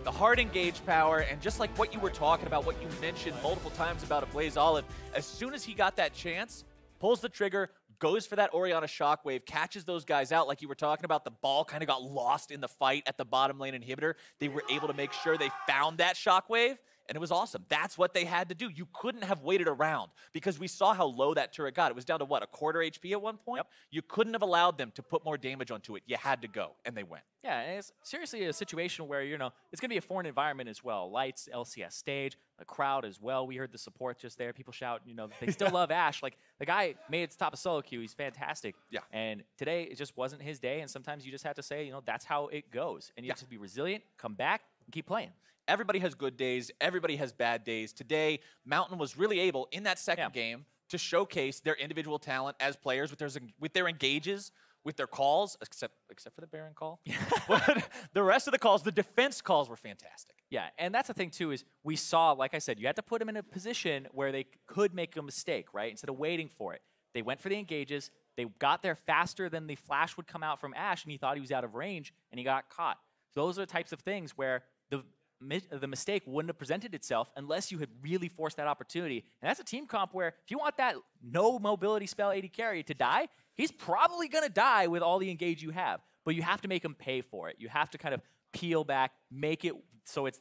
The hard engage power, and just like what you were talking about, what you mentioned multiple times about a Blaze Olive, as soon as he got that chance, pulls the trigger, goes for that Orianna Shockwave, catches those guys out like you were talking about. The ball kind of got lost in the fight at the bottom lane inhibitor. They were able to make sure they found that Shockwave, and it was awesome. That's what they had to do. You couldn't have waited around because we saw how low that turret got. It was down to, what, a quarter HP at one point? Yep. You couldn't have allowed them to put more damage onto it. You had to go, and they went. Yeah, and it's seriously a situation where, it's going to be a foreign environment as well. Lights, LCS stage, the crowd as well. We heard the support just there. People shout, they still love Ashe. Like, the guy made it to top of solo queue. He's fantastic. Yeah. And today, it just wasn't his day, and sometimes you just have to say, that's how it goes. And you have to be resilient, come back, and keep playing. Everybody has good days. Everybody has bad days. Today, Mountain was really able, in that second game, to showcase their individual talent as players with their engages, with their calls, except for the Baron call. But the rest of the calls, the defense calls were fantastic. Yeah, and that's the thing, too, is we saw, like I said, you had to put them in a position where they could make a mistake, right? Instead of waiting for it. They went for the engages. They got there faster than the flash would come out from Ashe, and he thought he was out of range, and he got caught. Those are the types of things where the mistake wouldn't have presented itself unless you had really forced that opportunity. And that's a team comp where if you want that no mobility spell AD carry to die, he's probably going to die with all the engage you have. But you have to make him pay for it. You have to kind of peel back, make it so it's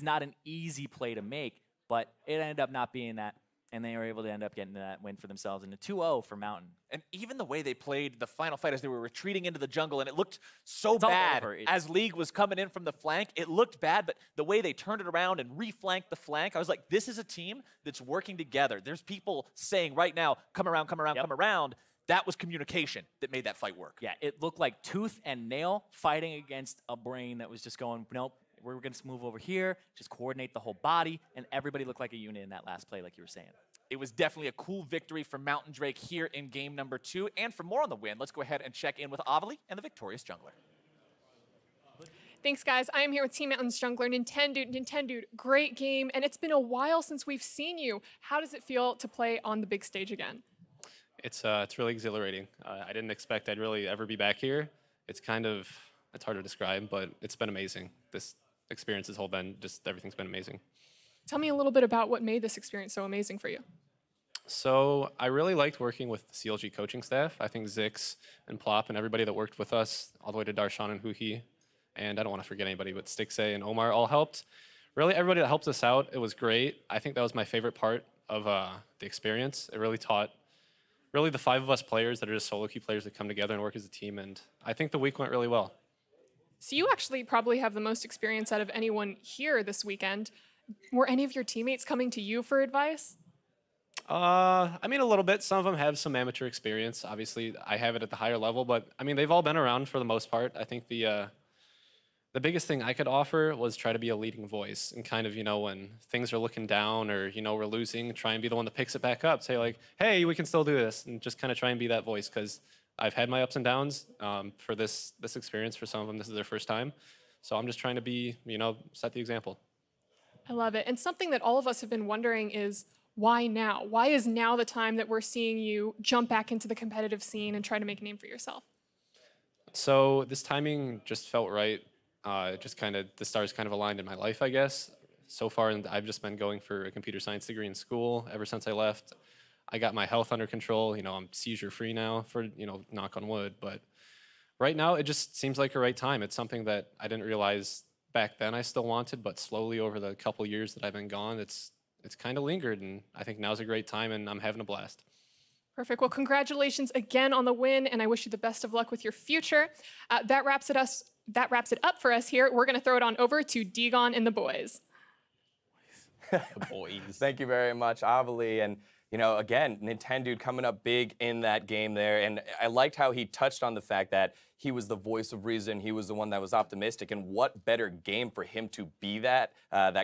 not an easy play to make, but it ended up not being that. And they were able to end up getting that win for themselves in a 2-0 for Mountain. And even the way they played the final fight as they were retreating into the jungle, and it looked so bad as League was coming in from the flank. It looked bad, but the way they turned it around and reflanked the flank, I was like, this is a team that's working together. There's people saying right now, come around, come around, come around. That was communication that made that fight work. Yeah, it looked like tooth and nail fighting against a brain that was just going, nope, we're going to move over here, just coordinate the whole body, and everybody looked like a unit in that last play, like you were saying. It was definitely a cool victory for Mountain Drake here in game number 2. And for more on the win, let's go ahead and check in with Avali and the victorious jungler. Thanks, guys. I am here with Team Mountain's jungler, Nintendude. Great game, and it's been a while since we've seen you. How does it feel to play on the big stage again? It's really exhilarating. I didn't expect I'd really ever be back here. It's hard to describe, but it's been amazing. This experience has everything's been amazing. Tell me a little bit about what made this experience so amazing for you. So I really liked working with the CLG coaching staff. I think Zix and Plop and everybody that worked with us, all the way to Darshan and Huhi, and I don't want to forget anybody, but Stixay and Omar all helped. Really, everybody that helped us out, it was great. I think that was my favorite part of the experience. It really taught the 5 of us players that are just solo queue players that come together and work as a team, and I think the week went really well. So you actually probably have the most experience out of anyone here this weekend. Were any of your teammates coming to you for advice? I mean, a little bit. Some of them have some amateur experience. Obviously, I have it at the higher level, but I mean, they've all been around for the most part. I think the biggest thing I could offer was try to be a leading voice and kind of, when things are looking down or, we're losing, try and be the one that picks it back up. Say like, hey, we can still do this, and just kind of try and be that voice, because I've had my ups and downs for this experience. For some of them, this is their first time. So I'm just trying to be, set the example. I love it. And something that all of us have been wondering is, why now? Why is now the time that we're seeing you jump back into the competitive scene and try to make a name for yourself? So this timing just felt right. The stars kind of aligned in my life, I guess. So far, I've just been going for a computer science degree in school ever since I left. I got my health under control. I'm seizure free now, for, knock on wood. But right now, it just seems like a right time. It's something that I didn't realize back then I still wanted, but slowly over the couple years that I've been gone, it's kind of lingered, and I think now's a great time, and I'm having a blast. Perfect. Well, congratulations again on the win, and I wish you the best of luck with your future. That wraps it up for us here. We're going to throw it on over to Degon and the boys. Boys. Thank you very much, Avali. And again, Nintendude coming up big in that game there. And I liked how he touched on the fact that he was the voice of reason. He was the one that was optimistic. And what better game for him to be that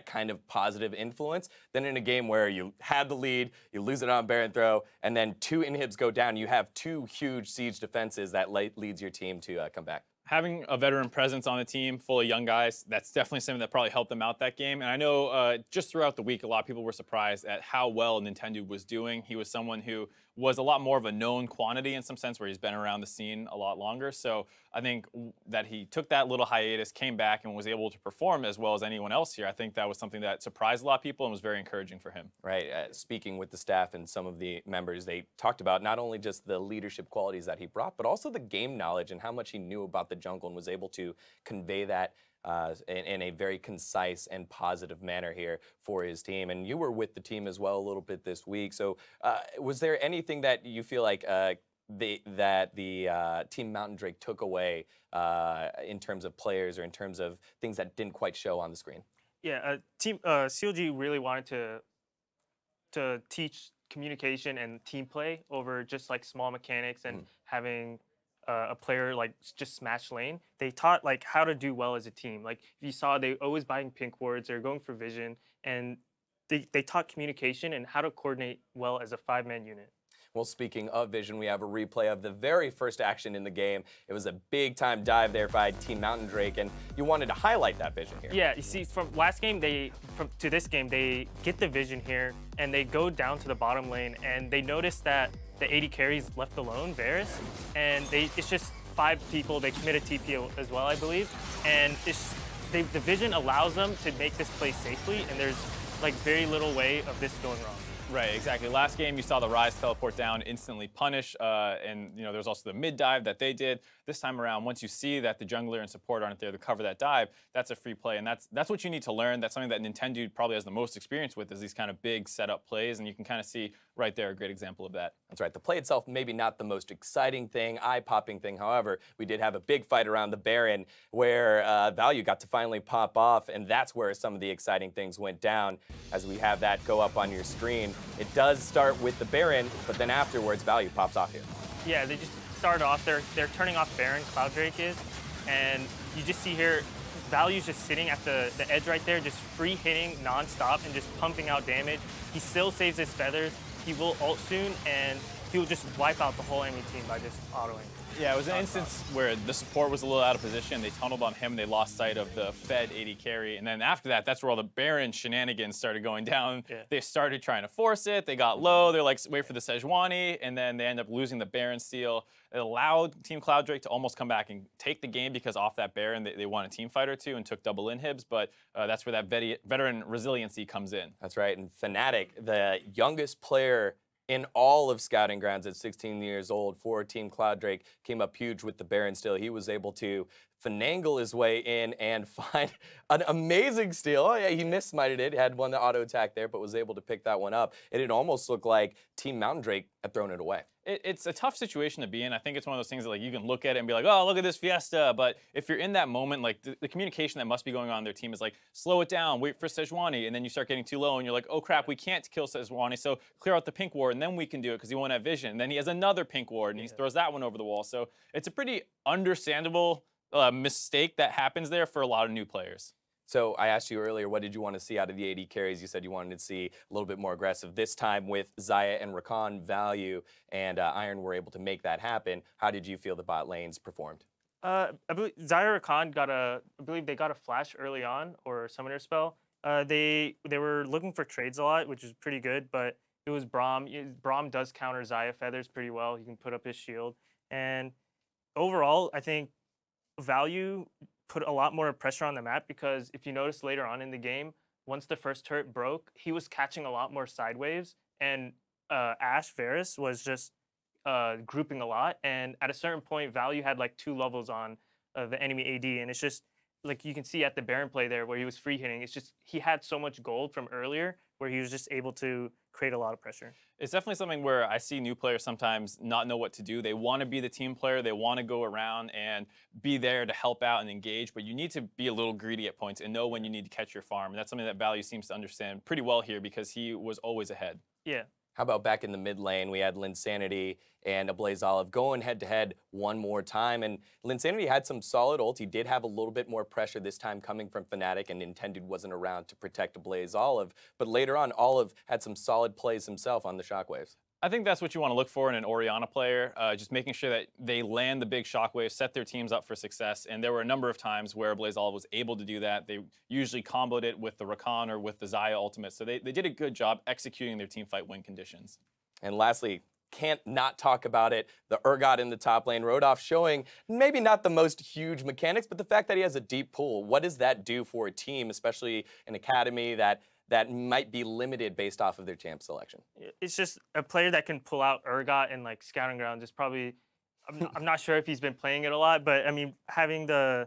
kind of positive influence than in a game where you had the lead, you lose it on Baron throw, and then 2 inhibs go down. You have 2 huge siege defenses that leads your team to come back. Having a veteran presence on the team full of young guys, that's definitely something that probably helped them out that game. And I know just throughout the week, a lot of people were surprised at how well Nintendo was doing. He was someone who was a lot more of a known quantity in some sense, where he's been around the scene a lot longer. So I think that he took that little hiatus, came back, and was able to perform as well as anyone else here. I think that was something that surprised a lot of people and was very encouraging for him. Right. Speaking with the staff and some of the members, they talked about not only just the leadership qualities that he brought, but also the game knowledge and how much he knew about the jungle and was able to convey that in a very concise and positive manner here for his team. And you were with the team as well a little bit this week. So was there anything that you feel like the Team Mountain Drake took away in terms of players or in terms of things that didn't quite show on the screen? Yeah, Team CLG really wanted to teach communication and team play over just like small mechanics and having a player like just smash lane. They taught like how to do well as a team. Like if you saw, they always buying pink wards, they're going for vision, and they taught communication and how to coordinate well as a 5-man unit. Well, speaking of vision, we have a replay of the very first action in the game. It was a big-time dive there by Team Mountain Drake, and you wanted to highlight that vision here. Yeah, you see, from last game, to this game, they get the vision here, and they go down to the bottom lane, and they notice that the 80 carries left alone, Varus, and it's just 5 people. They commit a TP as well, I believe, and the vision allows them to make this play safely, and there's like very little way of this going wrong. Right, exactly. Last game, you saw the Ryze teleport down, instantly punish, and you know there's also the mid dive that they did. This time around, once you see that the jungler and support aren't there to cover that dive, that's a free play, and that's what you need to learn. That's something that Nintendo probably has the most experience with, is these kind of big setup plays, and you can kind of see right there a great example of that. That's right. The play itself, maybe not the most exciting thing, eye-popping thing. However, we did have a big fight around the Baron where Value got to finally pop off, and that's where some of the exciting things went down. As we have that go up on your screen, it does start with the Baron, but then afterwards, Value pops off here. Yeah, they just started off. They're turning off Baron, Cloud Drake is, and you just see here, Value's just sitting at the edge right there, just free hitting nonstop and just pumping out damage. He still saves his feathers. He will ult soon, and he will just wipe out the whole enemy team by just autoing. Yeah, it was an instance where the support was a little out of position. They tunneled on him. They lost sight of the fed 80 carry. And then after that, that's where all the Baron shenanigans started going down. Yeah. They started trying to force it. They got low. They're like, wait for the Sejuani. And then they end up losing the Baron steal. It allowed Team Cloud Drake to almost come back and take the game, because off that Baron, they won a team fight or two and took double inhibs. But that's where that veteran resiliency comes in. That's right. And Fnatic, the youngest player in all of Scouting Grounds at 16 years old for Team Cloud Drake, came up huge with the Baron steal. He was able to finagle his way in and find an amazing steal. Oh yeah, he missmited it, had one the auto attack there, but was able to pick that one up. And it almost looked like Team Mountain Drake had thrown it away. It's a tough situation to be in. I think it's one of those things that like you can look at it and be like, oh, look at this Fiesta. But if you're in that moment, like the communication that must be going on in their team is like, slow it down, wait for Sejuani, and then you start getting too low and you're like, oh crap, we can't kill Sejuani, so clear out the pink ward and then we can do it because he won't have vision. And then he has another pink ward and he throws that one over the wall. So it's a pretty understandable mistake that happens there for a lot of new players. So I asked you earlier, what did you want to see out of the AD carries? You said you wanted to see a little bit more aggressive. This time with Xayah and Rakan, Value and Iron were able to make that happen. How did you feel the bot lanes performed? I believe Xayah Rakan I believe they got a flash early on, or summoner spell. They were looking for trades a lot, which is pretty good, but it was Braum. Braum does counter Xayah feathers pretty well. He can put up his shield. And overall, I think Value put a lot more pressure on the map, because if you notice later on in the game, once the first turret broke, he was catching a lot more side waves, and Ashe Varus was just grouping a lot. And at a certain point, Value had like 2 levels on the enemy AD, and it's just like you can see at the Baron play there where he was free hitting. It's just he had so much gold from earlier where he was just able to create a lot of pressure. It's definitely something where I see new players sometimes not know what to do. They want to be the team player. They want to go around and be there to help out and engage, but you need to be a little greedy at points and know when you need to catch your farm. And that's something that Value seems to understand pretty well here, because he was always ahead. Yeah. How about back in the mid lane, we had Linsanity and BlazeOlive going head-to-head one more time. And Linsanity had some solid ult. He did have a little bit more pressure this time coming from Fnatic, and Nintendo wasn't around to protect BlazeOlive. But later on, Olive had some solid plays himself on the shockwaves. I think that's what you want to look for in an Orianna player, just making sure that they land the big shockwaves, set their teams up for success. And there were a number of times where BlazeOlive was able to do that. They usually comboed it with the Rakan or with the Xayah ultimate. So they did a good job executing their team fight win conditions. And lastly, can't not talk about it, the Urgot in the top lane. Rodolph showing maybe not the most huge mechanics, but the fact that he has a deep pool. What does that do for a team, especially an academy that might be limited based off of their champ selection? It's just a player that can pull out Urgot in like Scouting Grounds is probably, I'm not sure if he's been playing it a lot, but I mean, having the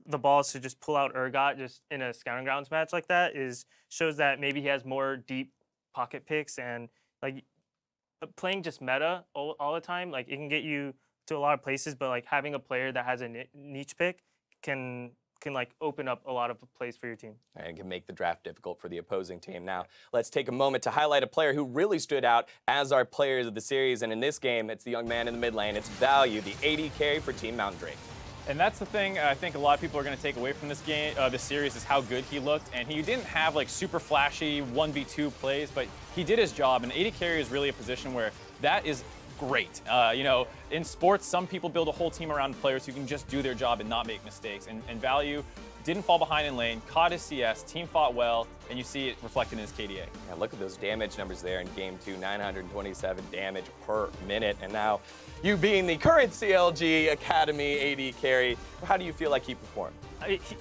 balls to just pull out Urgot just in a Scouting Grounds match like that shows that maybe he has more deep pocket picks, and like playing just meta all the time, like it can get you to a lot of places, but like having a player that has a niche pick can like open up a lot of plays for your team. And can make the draft difficult for the opposing team. Now, let's take a moment to highlight a player who really stood out as our players of the series. And in this game, it's the young man in the mid lane. It's Value, the AD carry for Team Mountain Drake. And that's the thing I think a lot of people are going to take away from this game, this series, is how good he looked. And he didn't have like super flashy 1v2 plays, but he did his job. And AD carry is really a position where that is great. You know, in sports, some people build a whole team around players who can just do their job and not make mistakes. And Value didn't fall behind in lane, caught his CS, team fought well, and you see it reflected in his KDA. Yeah, look at those damage numbers there in game 2, 927 damage per minute. And now, you being the current CLG Academy AD carry, how do you feel like he performed?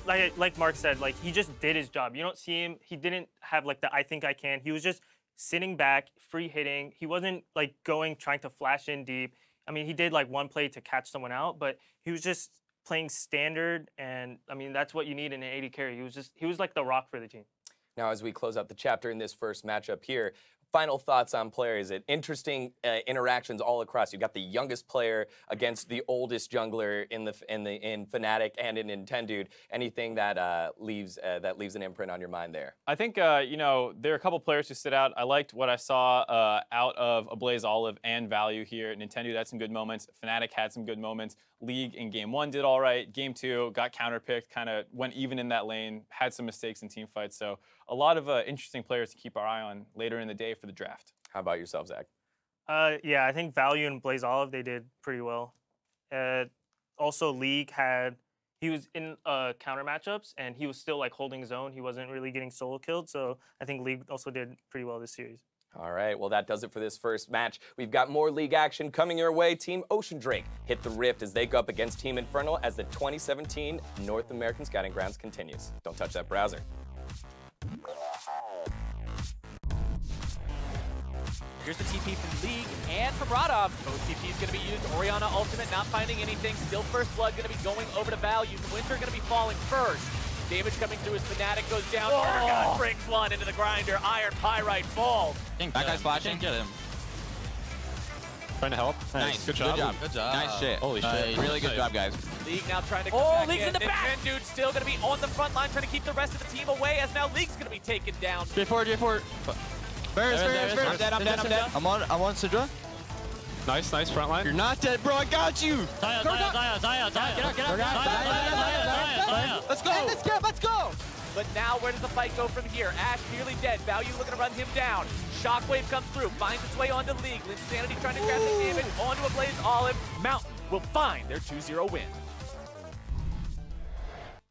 Like Mark said, like he just did his job. You don't see him. He didn't have like the I think I can. He was just sitting back, free hitting. He wasn't like trying to flash in deep. I mean, he did like one play to catch someone out, but he was just playing standard. And I mean, that's what you need in an AD carry. He was like the rock for the team. Now, as we close out the chapter in this first matchup here, final thoughts on players. Interesting interactions all across. You've got the youngest player against the oldest jungler in Fnatic and in Nintendo. Anything that leaves an imprint on your mind there? I think you know, there are a couple players who stood out. I liked what I saw out of Ablaze Olive and Value here. Nintendo had some good moments. Fnatic had some good moments. League in game 1 did all right. Game 2 got counterpicked, kind of went even in that lane, had some mistakes in team fights. So a lot of interesting players to keep our eye on later in the day for the draft. How about yourself, Zach? Yeah, I think Value and Blaze Olive, they did pretty well. Also, League he was in counter matchups, and he was still like holding his own. He wasn't really getting solo killed, so I think League also did pretty well this series. All right, well, that does it for this first match. We've got more League action coming your way. Team Ocean Drake hit the Rift as they go up against Team Infernal as the 2017 North American Scouting Grounds continues. Don't touch that browser. Here's the TP from League and from Radov. Both TPs going to be used. Orianna ultimate not finding anything. Still first blood going to be going over to Value. Winter going to be falling first. Damage coming through as Fnatic goes down. Argon brings one into the grinder. Iron Pyrite falls. That guy's flashing. Get him. Trying to help. Nice. Good job. Good job. Nice shit. Holy shit. Really good job, guys. League now trying to come back League's in the back. Dude's still going to be on the front line trying to keep the rest of the team away as now League's going to be taken down. J4. Bears. I'm dead. I'm on Sidra. Nice front line. You're not dead, bro. I got you. Zaya. Let's go. Let's go. But now where does the fight go from here? Ash nearly dead. Value looking to run him down. Shockwave comes through, finds its way onto League. Linsanity trying to grab the damage onto a Blaze Olive. Mountain will find their 2-0 win.